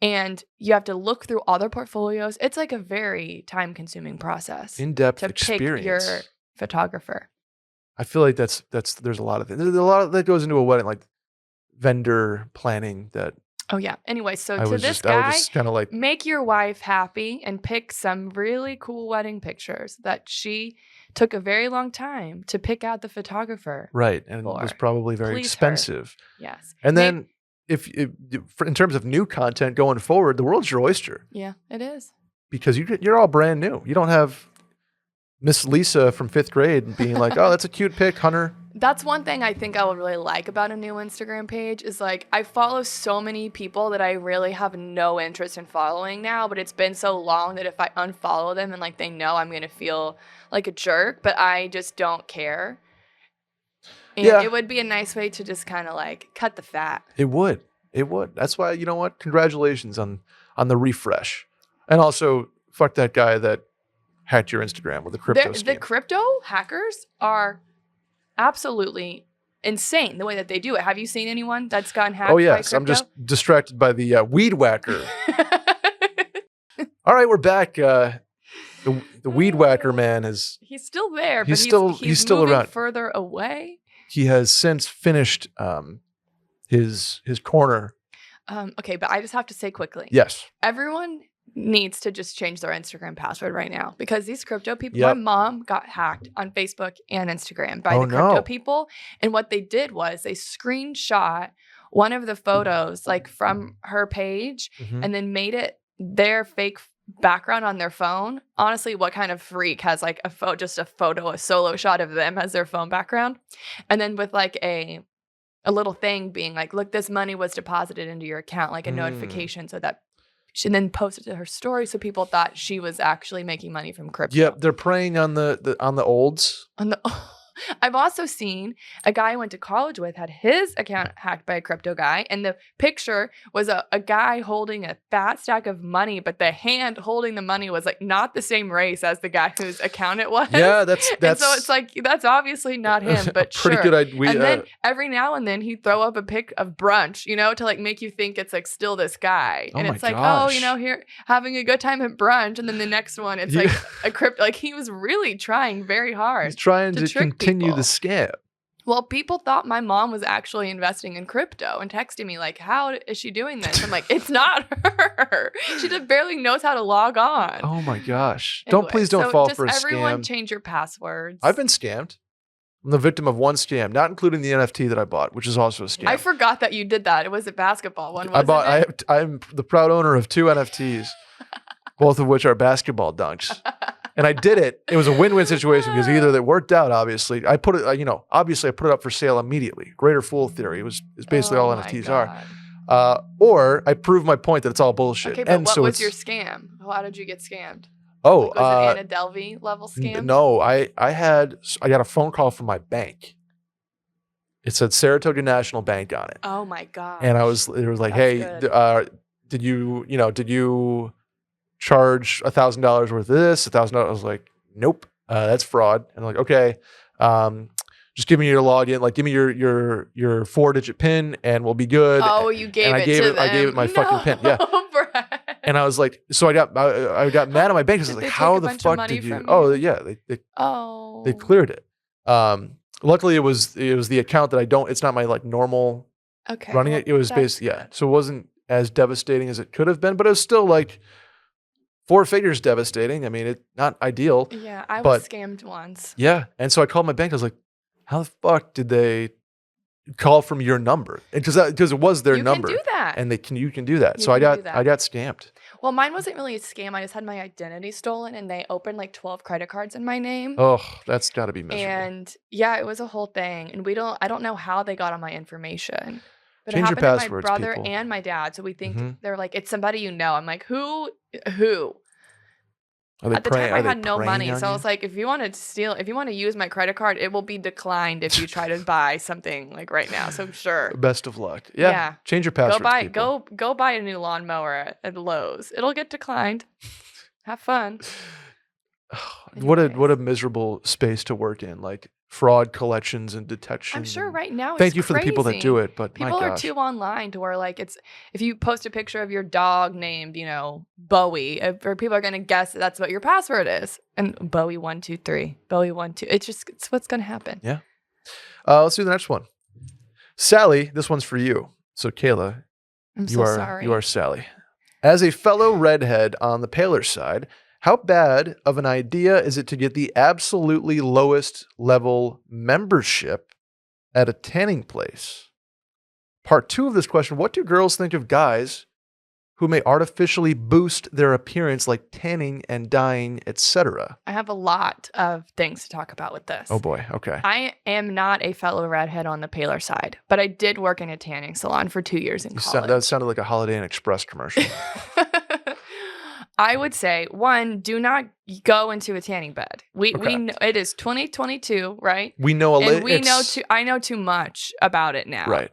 And you have to look through all their portfolios. It's like a very time-consuming process. In-depth to experience. Pick your photographer. I feel like there's a lot of things. There's a lot that goes into a wedding, like vendor planning that. Oh yeah. Anyway, so I to was this kind guy, of make your wife happy and pick some really cool wedding pictures that she took a very long time to pick out the photographer. Right, and it was probably very expensive. Yes. And then if in terms of new content going forward, the world's your oyster. Yeah, it is. Because you're all brand new. You don't have Miss Lisa from 5th grade being like, "Oh, that's a cute pic, Hunter." That's one thing I think I will really like about a new Instagram page is I follow so many people that I really have no interest in following now, but it's been so long that if I unfollow them and they know I'm going to feel like a jerk, but I just don't care. And it would be a nice way to just kind of cut the fat. It would. That's why, you know what? Congratulations on the refresh. And also, fuck that guy that hacked your Instagram with the crypto scheme. The crypto hackers are absolutely insane the way that they do it. Have you seen anyone that's gotten hacked? Oh, yes. By crypto? I'm just distracted by the weed whacker. All right, we're back. The weed whacker man is. He's still there, but he's still moving around. Further away. He has since finished his corner. Okay, but I just have to say quickly. Yes. Everyone needs to just change their Instagram password right now because these crypto people, Yep. my mom got hacked on Facebook and Instagram by the crypto people. And what they did was they screenshot one of the photos from her page and then made it their fake background on their phone. Honestly, what kind of freak has a solo shot of them as their phone background? And then with a little thing being look, this money was deposited into your account, a notification, so that she then posted to her story so people thought she was actually making money from crypto. Yep, they're preying on the olds. I've also seen a guy I went to college with had his account hacked by a crypto guy, and the picture was a guy holding a fat stack of money, but the hand holding the money was not the same race as the guy whose account it was. Yeah, that's and so it's that's obviously not him, but pretty sure. good idea. And then every now and then he'd throw up a pic of brunch, to make you think it's still this guy, and it's gosh. here having a good time at brunch, and then the next one it's a crypto. He was really trying very hard. He's trying to continue people. the scam. Well, people thought my mom was actually investing in crypto and texting me how is she doing this? I'm like, it's not her. She just barely knows how to log on. Oh my gosh. Anyway, Please don't fall for a scam. Just everyone change your passwords. I've been scammed. I'm the victim of one scam, not including the NFT that I bought, which is also a scam. I forgot that you did that. It was a basketball one, wasn't it? I'm the proud owner of 2 NFTs, both of which are basketball dunks. And I did it. It was a win-win situation because either that worked out, obviously. I put it, obviously I put it up for sale immediately. Greater fool theory. It's basically all NFTs are. Or I proved my point that it's all bullshit. Okay, but what was your scam? How did you get scammed? Oh, was it Anna Delvey level scam? No, I got a phone call from my bank. It said Saratoga National Bank on it. Oh my god! And it was hey, did you charge $1,000 worth of this? $1,000. I was like, nope, that's fraud. And I'm like, okay, just give me your login, give me your 4-digit PIN, and we'll be good. Oh, you gave it to them. I gave it my fucking PIN. Yeah. Brett. And I was like, so I got mad at my bank. I was like, how the fuck did you? Oh yeah, they cleared it. Luckily, it was the account that I don't. It's not my normal running it. It was basically So it wasn't. as devastating as it could have been, but it was still like 4 figures devastating. I mean, it's not ideal. Yeah, I was scammed once. Yeah. And so I called my bank. I was like, how the fuck did they call from your number? Because it was their number. You can do that. And you can do that. So I got scammed. Well, mine wasn't really a scam. I just had my identity stolen and they opened like 12 credit cards in my name. Oh, that's got to be miserable. And yeah, it was a whole thing. And I don't know how they got on my information. But Change it happened your to my brother and my dad. So we think they're like, it's somebody you know. I'm like, who? At the time, I had no money. So I was like, if you want to use my credit card, it will be declined if you try to buy something like right now. So sure. Best of luck. Yeah. Change your passwords. Go buy a new lawnmower at Lowe's. It'll get declined. Have fun. What a miserable space to work in. Like fraud collections and detection. I'm sure right now thank you for the people that do it, but people are too online to where like if you post a picture of your dog named, Bowie, or people are gonna guess that's what your password is. And Bowie 123, Bowie 12. It's what's gonna happen. Yeah. Let's do the next one. Sally, this one's for you. So Kayla, sorry. You are Sally. As a fellow redhead on the paler side, how bad of an idea is it to get the absolutely lowest level membership at a tanning place? Part 2 of this question, what do girls think of guys who may artificially boost their appearance like tanning and dyeing, etc.? I have a lot of things to talk about with this. Oh boy, okay. I am not a fellow redhead on the paler side, but I did work in a tanning salon for 2 years in college. That sounded like a Holiday Inn Express commercial. I would say, one, do not go into a tanning bed. We know it is 2022, right? We know I know too much about it now. Right.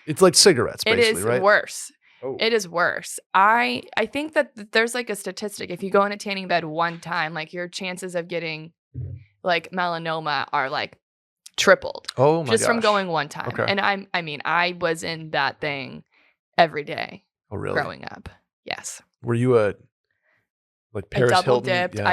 It's like cigarettes, basically, right? It is worse. Oh. It is worse. I think that there's like a statistic. If you go in a tanning bed one time, like your chances of getting like melanoma are like tripled. Oh my gosh. Just from going one time. Okay. And I was in that thing every day. Oh really? Growing up. Yes. Were you a Paris double Hilton? dipped? Yeah.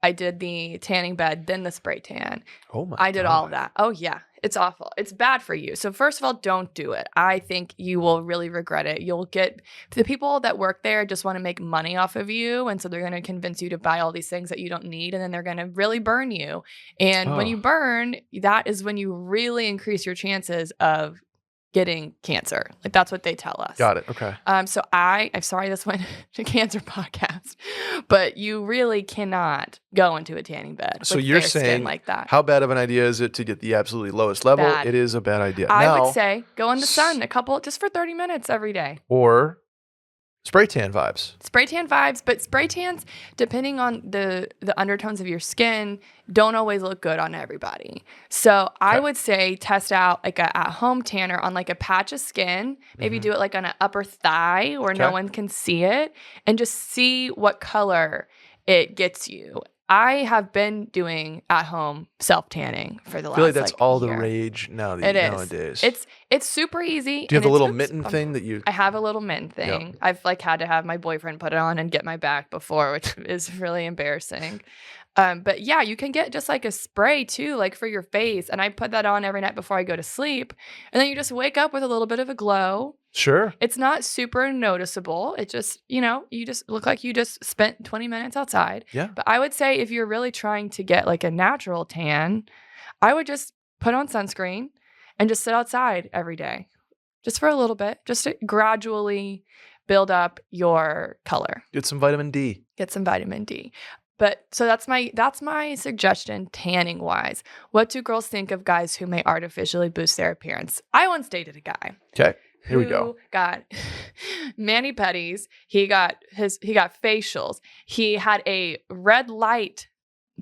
I did the tanning bed, then the spray tan. Oh my! I did all of that. Oh yeah, it's awful. It's bad for you. So first of all, don't do it. I think you will really regret it. You'll get the people that work there just want to make money off of you, and so they're going to convince you to buy all these things that you don't need, and then they're going to really burn you. And when you burn, that is when you really increase your chances of getting cancer. Like that's what they tell us. Got it. Okay. So I'm sorry this went to cancer podcast, but you really cannot go into a tanning bed. So you're saying like that. How bad of an idea is it to get the absolutely lowest level? Bad. It is a bad idea. I would say go in the sun just for 30 minutes every day. Or spray tan vibes. Spray tan vibes, but spray tans, depending on the undertones of your skin, don't always look good on everybody. So I would say test out like a at-home tanner on like a patch of skin. Maybe do it like on an upper thigh where no one can see it, and just see what color it gets you. I have been doing at-home self-tanning for the last year. I feel like that's all the rage nowadays. It's super easy. Do you have the little mitten thing that you... I have a little mitten thing. Yep. I've had to have my boyfriend put it on and get my back before, which is really embarrassing. But yeah, you can get just like a spray too, like for your face. And I put that on every night before I go to sleep. And then you just wake up with a little bit of a glow. Sure. It's not super noticeable. It just, you just look like you just spent 20 minutes outside. Yeah. But I would say if you're really trying to get like a natural tan, I would just put on sunscreen and just sit outside every day. Just for a little bit. Just to gradually build up your color. Get some vitamin D. But so that's my suggestion tanning wise. What do girls think of guys who may artificially boost their appearance? I once dated a guy. Okay. Here we go. Got mani-pedis. He got facials. He had a red light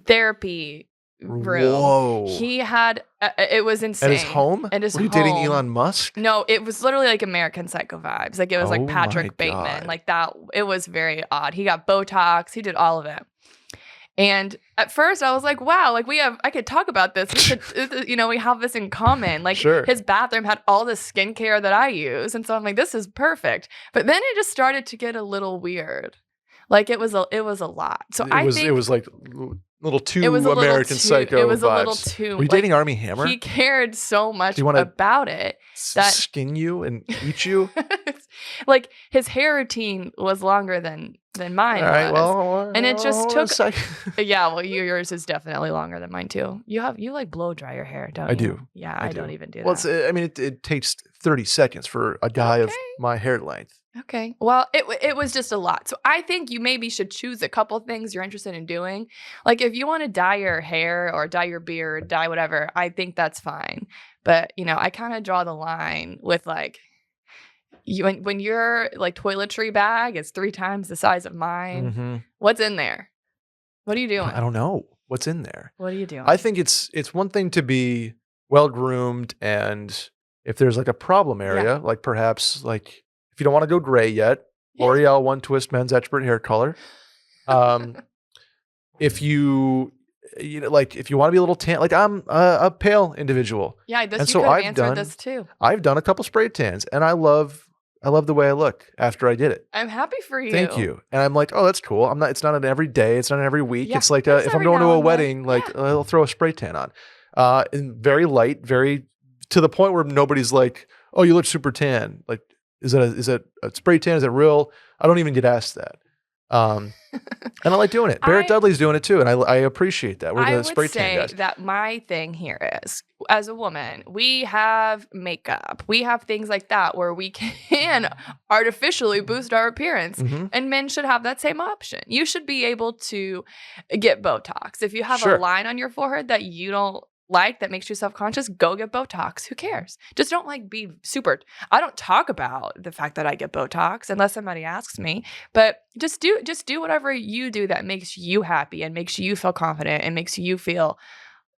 therapy room. Whoa. He had it was insane. At his home? At his home. Were you dating Elon Musk? No, it was literally like American Psycho vibes. Like it was like Patrick Bateman. Like that. It was very odd. He got Botox. He did all of it. And at first I was like, wow, like I could talk about this. We could, we have this in common. Like his bathroom had all the skincare that I use. And so I'm like, this is perfect. But then it just started to get a little weird. Like it was a lot. So it was like little too American Psycho. It was vibes. a little too. Were you dating Armie Hammer? He cared so much about it that skin you and eat you. Like his hair routine was longer than mine All right, was. well, and it just took yeah, well yours is definitely longer than mine too. You like blow dry your hair, don't you? I do. Yeah, I don't even do that. Well, I mean, it takes 30 seconds for a guy of my hair length. Okay. Well, it was just a lot. So I think you maybe should choose a couple things you're interested in doing. Like if you want to dye your hair or dye your beard, dye whatever, I think that's fine. But, I kind of draw the line with like when your like toiletry bag is 3 times the size of mine, what's in there? What are you doing? I don't know what's in there. What are you doing? I think it's one thing to be well groomed, and if there's like a problem area, like perhaps like if you don't want to go gray yet, L'Oreal One Twist Men's Expert Hair Color. If you like if you want to be a little tan, like I'm a pale individual. Yeah, you could have answered this too. I've done a couple spray tans, and I love the way I look after I did it. I'm happy for you. Thank you. And I'm like, oh, that's cool. It's not an every day. It's not an every week. It's like if I'm going to a wedding, like I'll throw a spray tan on. And very light, very to the point where nobody's like, oh, you look super tan. Like, is that a spray tan? Is it real? I don't even get asked that. And I like doing it. Barrett Dudley's doing it too, and I appreciate that. We're the spray tan guys. That my thing here is, as a woman, we have makeup, we have things like that where we can artificially boost our appearance, and men should have that same option. You should be able to get Botox if you have a line on your forehead that you don't like that makes you self-conscious. Go get Botox. Who cares? Just don't be super. I don't talk about the fact that I get Botox unless somebody asks me, but just do whatever you do that makes you happy and makes you feel confident and makes you feel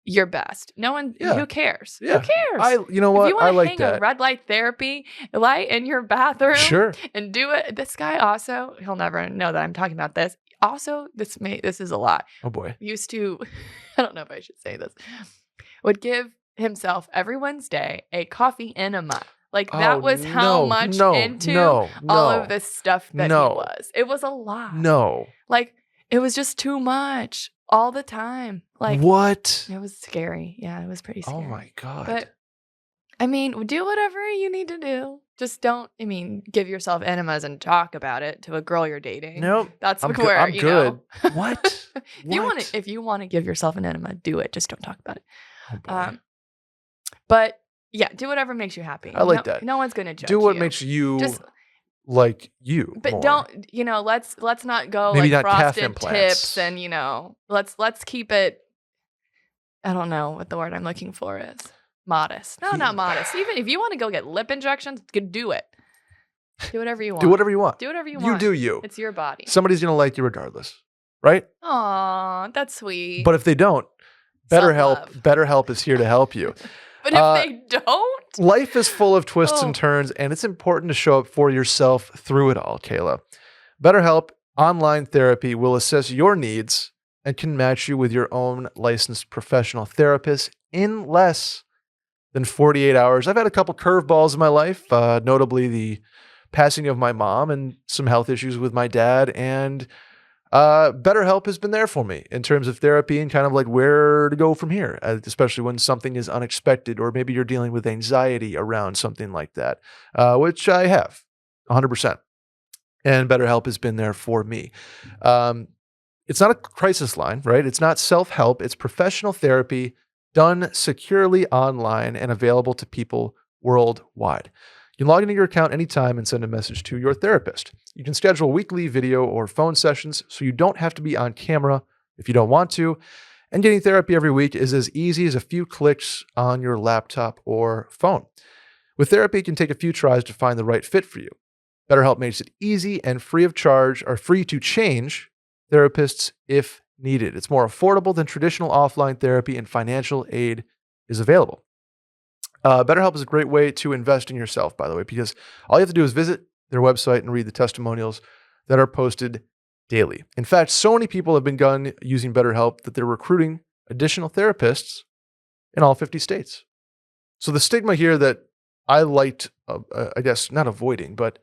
your best. No one who cares? Yeah. Who cares? You know what? If you want to like hang that. a red light therapy light in your bathroom and do it. This guy also, he'll never know that I'm talking about this. Also, this is a lot. Oh boy. Used to I don't know if I should say this. Would give himself every Wednesday a coffee enema. Like that was how much into all of this stuff that he was. It was a lot. No. Like it was just too much all the time. Like what? It was scary. Yeah, it was pretty scary. Oh my God. But I mean, do whatever you need to do. Just don't, give yourself enemas and talk about it to a girl you're dating. Nope. That's I'm where I'm you good. know. What? If you want to give yourself an enema, do it. Just don't talk about it. Oh, but yeah, do whatever makes you happy. I like that. No one's gonna judge. Do what you. makes you like you. But more. don't. Let's not go maybe like not frosted tips and let's keep it. I don't know what the word I'm looking for is. Modest. No, not modest. Even if you want to go get lip injections, do it. Do whatever you want. Do whatever you want. Do whatever you want. You do you. It's your body. Somebody's gonna like you regardless, right? Aw, that's sweet. But if they don't, BetterHelp is here to help you. But if they don't? Life is full of twists and turns, and it's important to show up for yourself through it all, Kayla. BetterHelp online therapy will assess your needs and can match you with your own licensed professional therapist in less than 48 hours. I've had a couple curveballs in my life, notably the passing of my mom and some health issues with my dad, and BetterHelp has been there for me in terms of therapy and kind of like where to go from here, especially when something is unexpected or maybe you're dealing with anxiety around something like that, which I have 100%. And BetterHelp has been there for me. It's not a crisis line, right? It's not self-help. It's professional therapy done securely online and available to people worldwide. You can log into your account anytime and send a message to your therapist. You can schedule weekly video or phone sessions so you don't have to be on camera if you don't want to. And getting therapy every week is as easy as a few clicks on your laptop or phone. With therapy, it can take a few tries to find the right fit for you. BetterHelp makes it easy and free of charge or free to change therapists if needed. It's more affordable than traditional offline therapy, and financial aid is available. BetterHelp is a great way to invest in yourself, by the way, because all you have to do is visit their website and read the testimonials that are posted daily. In fact, so many people have begun using BetterHelp that they're recruiting additional therapists in all 50 states. So the stigma here that I liked, I guess, not avoiding, but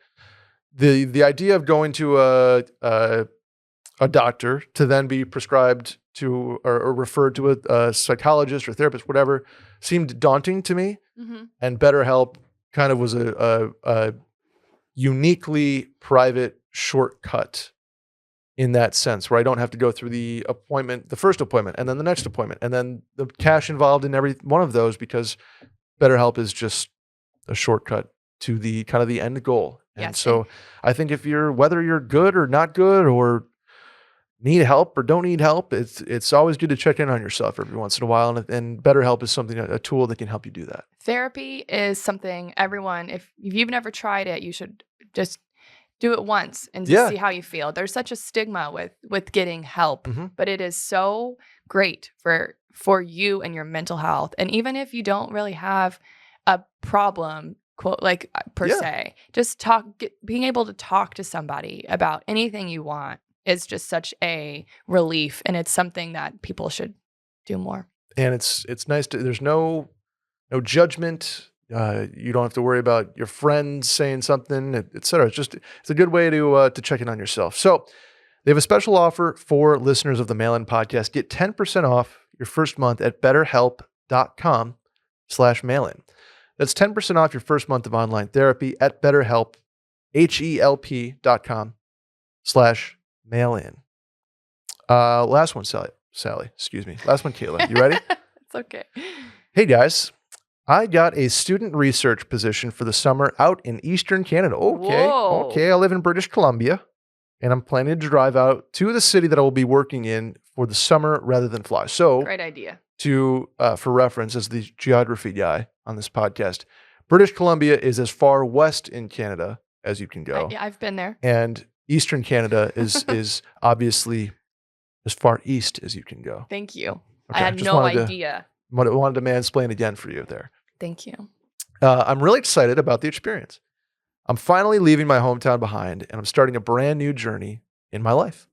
the idea of going to a doctor to then be prescribed to or referred to a psychologist or therapist, whatever, seemed daunting to me. Mm-hmm. And BetterHelp kind of was a uniquely private shortcut in that sense, where I don't have to go through the first appointment, and then the next appointment, and then the cash involved in every one of those, because BetterHelp is just a shortcut to the kind of the end goal. And Yes. so I think whether you're good or not good, or need help or don't need help, it's always good to check in on yourself every once in a while. And BetterHelp is a tool that can help you do that. Therapy is something everyone, if you've never tried it, you should just do it once and just see how you feel. There's such a stigma with getting help, but it is so great for you and your mental health. And even if you don't really have a problem, quote, like per se, just being able to talk to somebody about anything you want is just such a relief, and it's something that people should do more. And it's nice there's no judgment. You don't have to worry about your friends saying something, etc. It's a good way to check in on yourself. So they have a special offer for listeners of the Mail-In Podcast. Get 10% off your first month at BetterHelp.com/mailin. That's 10% off your first month of online therapy at BetterHelp, HELP.com/mailin. Last one, Sally. Excuse me. Last one, Kayla. You ready? It's okay. Hey guys, I got a student research position for the summer out in Eastern Canada. Okay. I live in British Columbia, and I'm planning to drive out to the city that I will be working in for the summer rather than fly. So, great idea. For reference, as the geography guy on this podcast, British Columbia is as far west in Canada as you can go. I've been there. And Eastern Canada is obviously as far east as you can go. Thank you. Okay, I had no idea. Wanted to mansplain again for you there. Thank you. I'm really excited about the experience. I'm finally leaving my hometown behind, and I'm starting a brand new journey in my life.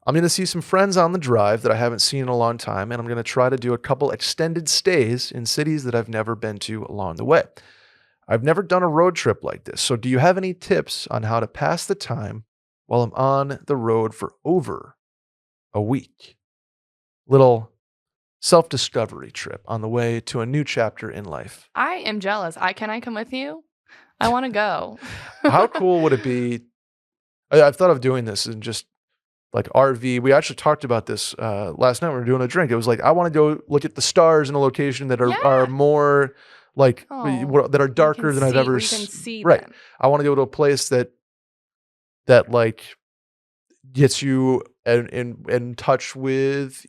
I'm going to see some friends on the drive that I haven't seen in a long time, and I'm going to try to do a couple extended stays in cities that I've never been to along the way. I've never done a road trip like this, so do you have any tips on how to pass the time while I'm on the road for over a week? Little self-discovery trip on the way to a new chapter in life. I am jealous. Can I come with you? I want to go. How cool would it be? I've thought of doing this and just like RV. We actually talked about this last night when we were doing a drink. It was like, I want to go look at the stars in a location that are more like, that are darker than I've ever seen. You can see right. them. I want to go to a place that like gets you in touch with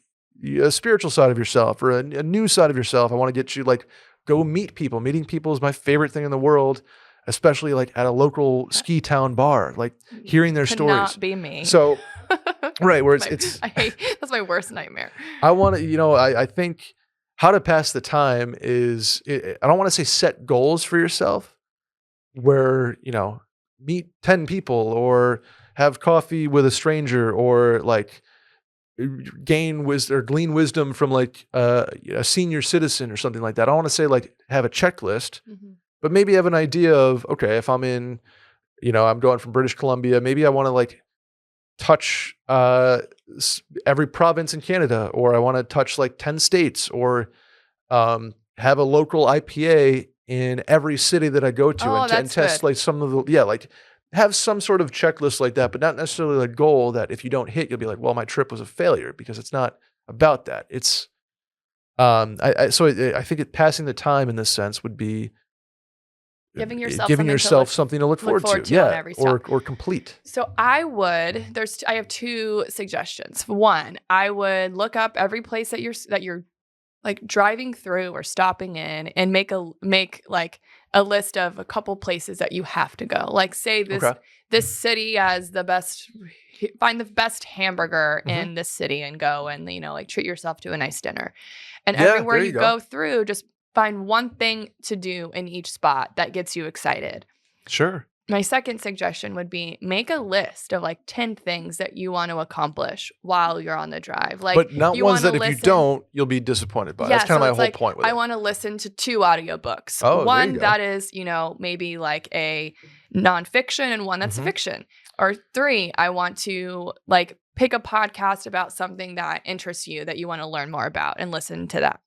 a spiritual side of yourself, or a new side of yourself. I want to get you like go meet people. Meeting people is my favorite thing in the world, especially like at a local ski town bar, like hearing their stories. Not be me. So, right, where that's my worst nightmare. I want to, I think how to pass the time is, I don't want to say set goals for yourself where, meet 10 people or have coffee with a stranger or like glean wisdom from like a senior citizen or something like that. I want to say like have a checklist, but maybe have an idea of, okay, if I'm in, I'm going from British Columbia, maybe I want to like touch every province in Canada, or I want to touch like 10 states, or have a local IPA in every city that I go to and test like some of the, like have some sort of checklist like that, but not necessarily a goal that if you don't hit, you'll be like, well, my trip was a failure, because it's not about that. It's, I think passing the time in this sense would be giving yourself something to look forward to. Or complete. So I have two suggestions. One, I would look up every place that you're like driving through or stopping in, and make like a list of a couple places that you have to go. Like say this city has find the best hamburger in this city and go and, like treat yourself to a nice dinner. And everywhere you go through, just find one thing to do in each spot that gets you excited. Sure. My second suggestion would be make a list of like 10 things that you want to accomplish while you're on the drive. Like, but not ones that if you don't, you'll be disappointed by. Yeah, that's kind of my whole point with it. I want to listen to 2 audiobooks. One that is, maybe like a nonfiction, and one that's fiction. Or 3, I want to like pick a podcast about something that interests you that you want to learn more about and listen to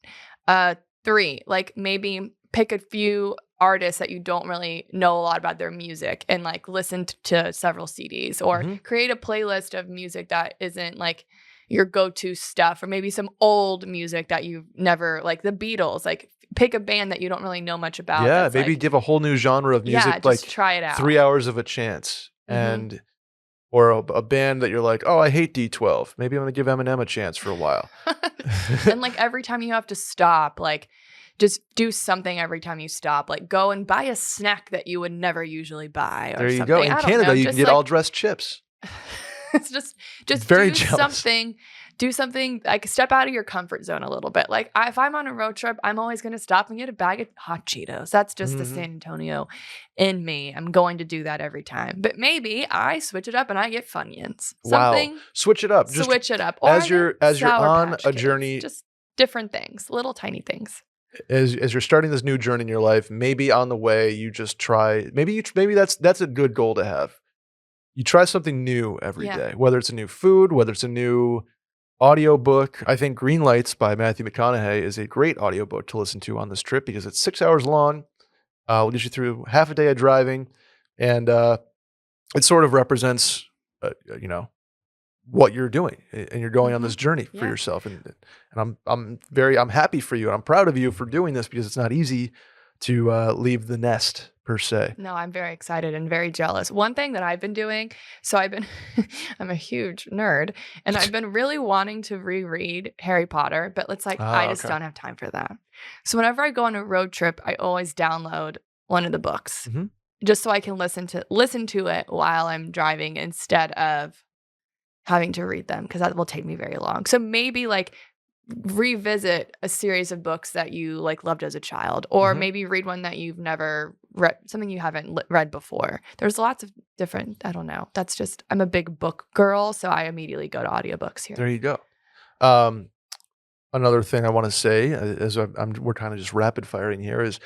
that. 3, like maybe pick a few artists that you don't really know a lot about their music and like listen to several CDs, or create a playlist of music that isn't like your go-to stuff, or maybe some old music that you've never, like the Beatles, like pick a band that you don't really know much about. Yeah, maybe give a whole new genre of music, just like try it out. 3 hours of a chance. And or a band that you're like, oh, I hate D12. Maybe I'm going to give Eminem a chance for a while. And like every time you have to stop, like just do something every time you stop. Like go and buy a snack that you would never usually buy. Or there you something. go. In Canada, you can get all dressed chips. It's just very do jealous. something. Do something, like step out of your comfort zone a little bit. Like if I'm on a road trip, I'm always going to stop and get a bag of hot Cheetos. That's just the San Antonio in me. I'm going to do that every time. But maybe I switch it up and I get Funyuns. Something. Wow. Switch it up. Switch it up. Or as you're on a journey. Just different things, little tiny things. As you're starting this new journey in your life, maybe on the way you just try. Maybe that's a good goal to have. You try something new every day, whether it's a new food, whether it's a new audiobook. I think Green Lights by Matthew McConaughey is a great audiobook to listen to on this trip because it's 6 hours long. Will get you through half a day of driving, and it sort of represents, what you're doing, and you're going on this journey for yourself. And I'm happy for you, and I'm proud of you for doing this because it's not easy to leave the nest per se. No, I'm very excited and very jealous. One thing that I've been doing, I'm a huge nerd, and I've been really wanting to reread Harry Potter, but it's like, I just don't have time for that. So whenever I go on a road trip, I always download one of the books just so I can listen to it while I'm driving instead of having to read them, because that will take me very long. So maybe like revisit a series of books that you like loved as a child, or maybe read one that you've never read, something you haven't read before. There's lots of different, I don't know. That's just, I'm a big book girl, so I immediately go to audiobooks here. There you go. Another thing I want to say, as we're kind of just rapid firing here, is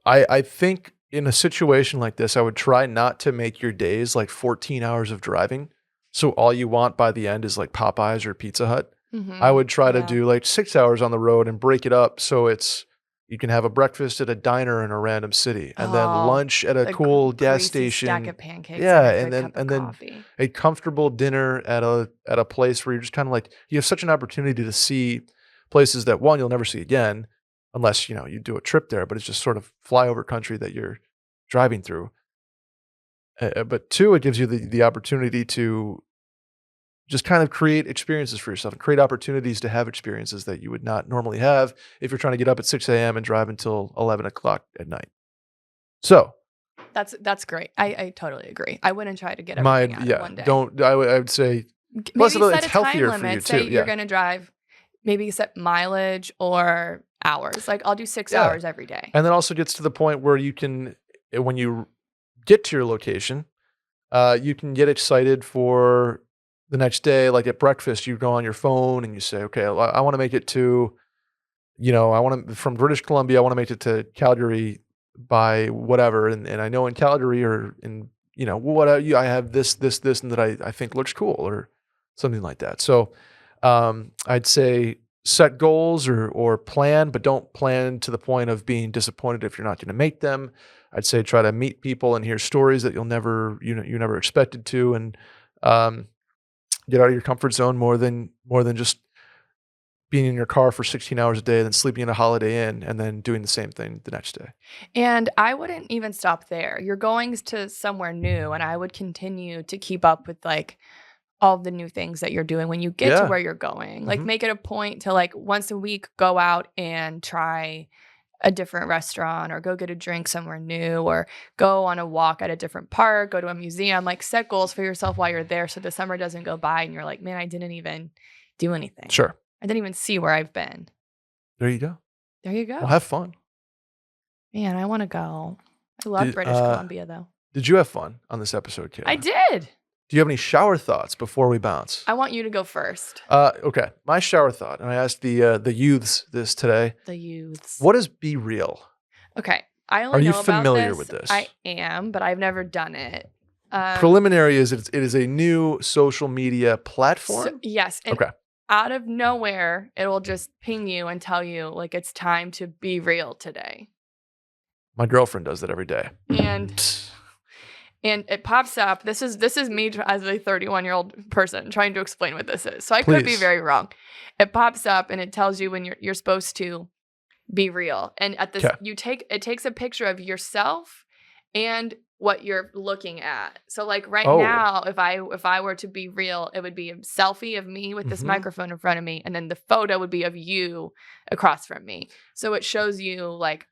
I think in a situation like this, I would try not to make your days like 14 hours of driving. So all you want by the end is like Popeyes or Pizza Hut. I would try to do like 6 hours on the road and break it up so you can have a breakfast at a diner in a random city, and then lunch at a cool gas station. Stack of pancakes. Yeah, and then a comfortable dinner at a place where you're just kind of like, you have such an opportunity to see places that one, you'll never see again unless you do a trip there, but it's just sort of flyover country that you're driving through. But two, it gives you the opportunity to just kind of create experiences for yourself and create opportunities to have experiences that you would not normally have if you're trying to get up at 6 a.m. and drive until 11 o'clock at night. So that's great. I totally agree. I wouldn't try to get everything out in one day. I would say, plus it's healthier for you too. Say you're going to drive, maybe set mileage or hours. Like I'll do 6 hours every day. And then also gets to the point where you can, when you get to your location, you can get excited for the next day. Like at breakfast, you go on your phone and you say, okay, I want to make it to, from British Columbia, I want to make it to Calgary by whatever. And I know in Calgary or in, I have this, and that I think looks cool or something like that. So I'd say set goals or plan, but don't plan to the point of being disappointed if you're not going to make them. I'd say try to meet people and hear stories that you never expected to, and get out of your comfort zone more than just being in your car for 16 hours a day, and then sleeping in a Holiday Inn, and then doing the same thing the next day. And I wouldn't even stop there. You're going to somewhere new, and I would continue to keep up with like all the new things that you're doing when you get to where you're going. Like make it a point to like once a week go out and try a different restaurant, or go get a drink somewhere new, or go on a walk at a different park, go to a museum. Like set goals for yourself while you're there, so the summer doesn't go by and you're like, man, I didn't even do anything. Sure. I didn't even see where I've been. There you go. There you go. Well, have fun. Man, I want to go. I love British Columbia though. Did you have fun on this episode, Kayla? I did. Do you have any shower thoughts before we bounce? I want you to go first. Okay. My shower thought, and I asked the youths this today. The youths. What is Be Real? Okay. I only know about this. Are you familiar with this? I am, but I've never done it. Preliminary is it is a new social media platform? Yes. And okay. out of nowhere, it will just ping you and tell you like it's time to be real today. My girlfriend does that every day. And it pops up. This is me as a 31-year-old person trying to explain what this is. So I could be very wrong. It pops up and it tells you when you're supposed to be real. And at this, it takes a picture of yourself and what you're looking at. So like now, if I were to be real, it would be a selfie of me with this microphone in front of me, and then the photo would be of you across from me. So it shows you like.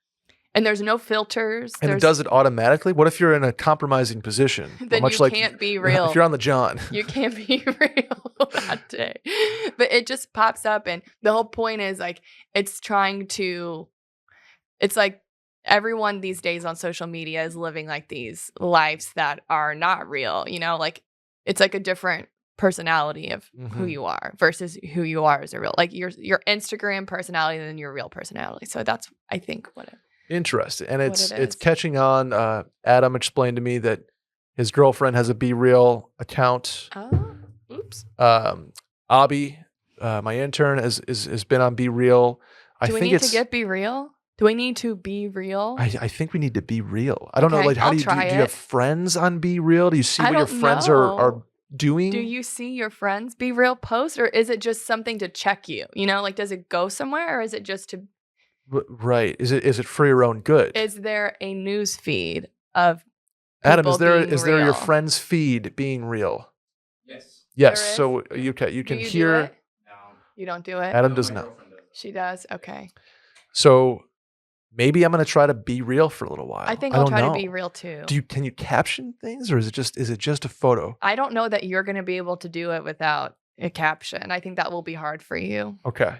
And there's no filters. And it does it automatically? What if you're in a compromising position? Then you can't be real. If you're on the John. You can't be real that day. But it just pops up. And the whole point is like, it's like everyone these days on social media is living like these lives that are not real. You know, like it's like a different personality of who you are versus who you are as a real, like your Instagram personality than your real personality. So that's, I think, what it Interesting. And it's catching on. Adam explained to me that his girlfriend has a Be Real account. Oh, oops. Abby, my intern, has been on Be Real. Do we need to get Be Real? Do we need to be real? I think we need to be real. I don't know. Like, how do you have friends on Be Real? Do you see what your friends are doing? Do you see your friends Be Real post, or is it just something to check you? You know, like, does it go somewhere, or is it just to... Right. Is it for your own good? Is there a news feed of Adam, is there your friend's feed being real? Yes. So you can hear. No. You don't do it? Adam does not. She does? Okay. So maybe I'm going to try to be real for a little while. I think I'll try to be real too. Can you caption things, or is it just a photo? I don't know that you're going to be able to do it without a caption. I think that will be hard for you. Okay.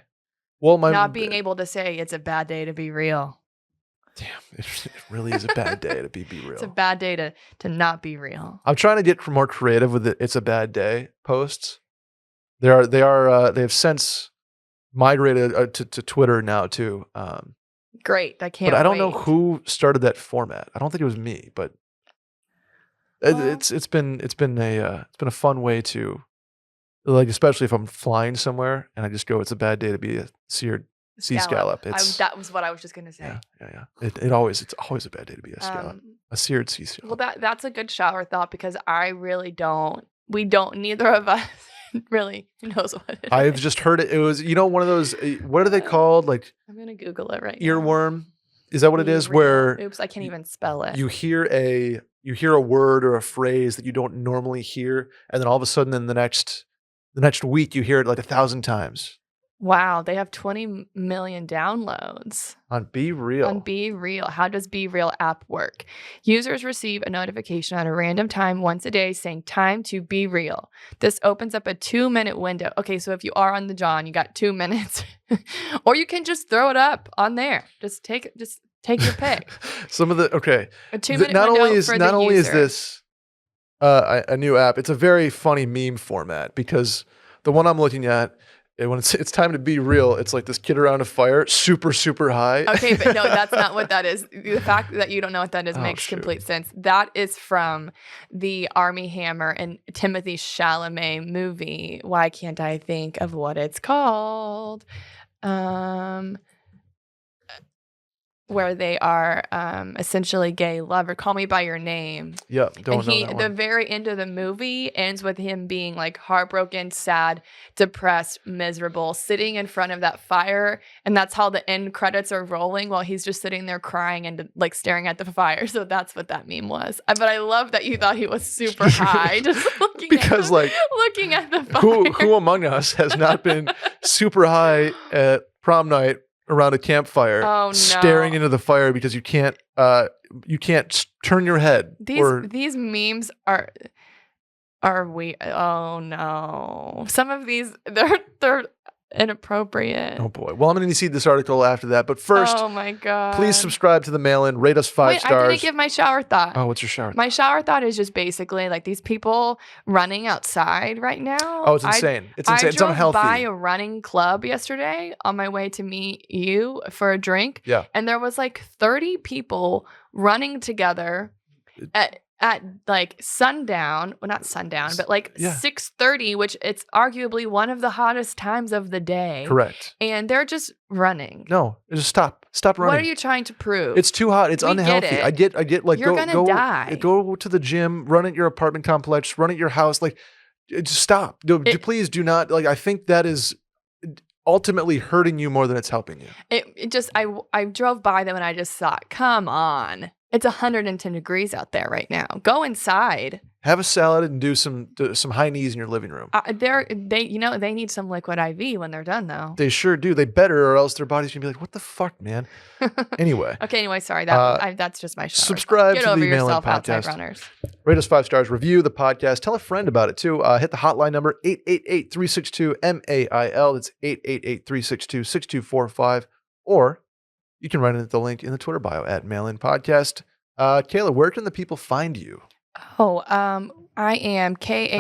Well, not being able to say it's a bad day to be real. Damn, it really is a bad day to be real. It's a bad day to not be real. I'm trying to get more creative with the "It's a bad day" posts. They have since migrated to Twitter now too. Great, I can't. But I don't know who started that format. I don't think it was me, but it's been a fun way to. Like, especially if I'm flying somewhere and I just go, it's a bad day to be a seared sea scallop. That was what I was just gonna say. Yeah. It's always a bad day to be a scallop, a seared sea scallop. Well, that's a good shower thought, because I really don't. Neither of us really knows what it is. I've just heard it. It was, one of those. What are they called? Like, I'm gonna Google it right now. Earworm. Is that what it is? Where oops, I can't even spell it. You hear a word or a phrase that you don't normally hear, and then all of a sudden, in the next week, you hear it like 1,000 times. Wow, they have 20 million downloads. On Be Real. On Be Real. How does Be Real app work? Users receive a notification at a random time once a day saying time to be real. This opens up a 2-minute window. Okay, so if you are on the John, you got 2 minutes. Or you can just throw it up on there. Just take your pick. A 2-minute window not only is this a new app, it's a very funny meme format, because the one I'm looking at, when it's time to be real, it's like this kid around a fire, super, super high. Okay, but no, that's not what that is. The fact that you don't know what that is makes complete sense. That is from the Armie Hammer and Timothée Chalamet movie. Why can't I think of what it's called? Where they are essentially gay lover. Call Me by Your Name. Yep, don't know that one. The very end of the movie ends with him being like heartbroken, sad, depressed, miserable, sitting in front of that fire, and that's how the end credits are rolling while he's just sitting there crying and like staring at the fire. So that's what that meme was. But I love that you thought he was super high, just looking at the fire. Who among us has not been super high at prom night around a campfire, staring into the fire because you can't turn your head? These memes are we? Oh no! Some of these they're inappropriate. Oh boy! Well, I'm going to see this article after that, but first, oh my god! Please subscribe to the mail-in. Rate us 5 stars. I didn't give my shower thought. Oh, what's your shower thought? My shower thought is just basically like these people running outside right now. Oh, it's insane! It's insane. It's unhealthy. I drove by a running club yesterday on my way to meet you for a drink. Yeah, and there was like 30 people running together at like sundown. Well, not sundown, but like 6:30, which it's arguably one of the hottest times of the day. Correct. And they're just running. No, just stop running. What are you trying to prove? It's too hot. It's unhealthy. I get like you're gonna die. Go to the gym, run at your apartment complex, run at your house. Like, just stop. Please do not. Like, I think that is ultimately hurting you more than it's helping you. It just I drove by them and I just thought, come on. It's 110 degrees out there right now. Go inside. Have a salad and do some high knees in your living room. They need some liquid IV when they're done though. They sure do. They better, or else their body's gonna be like, "What the fuck, man?" Anyway. Anyway, sorry. That's just my show. Subscribe Get to over the yourself, Mail-In outside Podcast. runners. Rate us 5 stars. Review the podcast. Tell a friend about it too. Hit the hotline number 888-362-MAIL. That's 888-362-6245. Or you can write in at the link in the Twitter bio at Mail-In Podcast. Kayla, where can the people find you? Oh, I am Kayhaby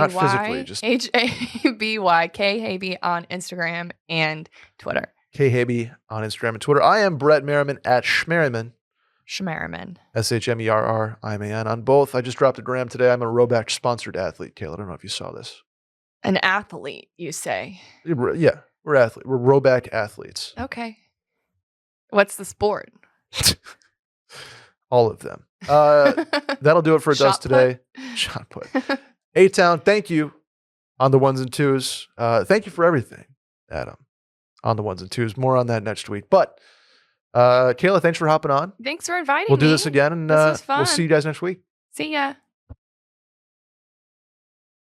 Kayhaby on Instagram and Twitter. Kayhaby on Instagram and Twitter. I am Brett Merriman at Schmerriman. Schmerriman. SHMERRIMAN on both. I just dropped a gram today. I'm a Roback sponsored athlete, Kayla. I don't know if you saw this. An athlete, you say? Yeah, we're athletes. We're Roback athletes. Okay. What's the sport? All of them. That'll do it for us today. Shot put. A-Town, thank you on the ones and twos. Thank you for everything, Adam, on the ones and twos. More on that next week. But Kayla, thanks for hopping on. Thanks for inviting me. We'll do this again, and this was fun. We'll see you guys next week. See ya.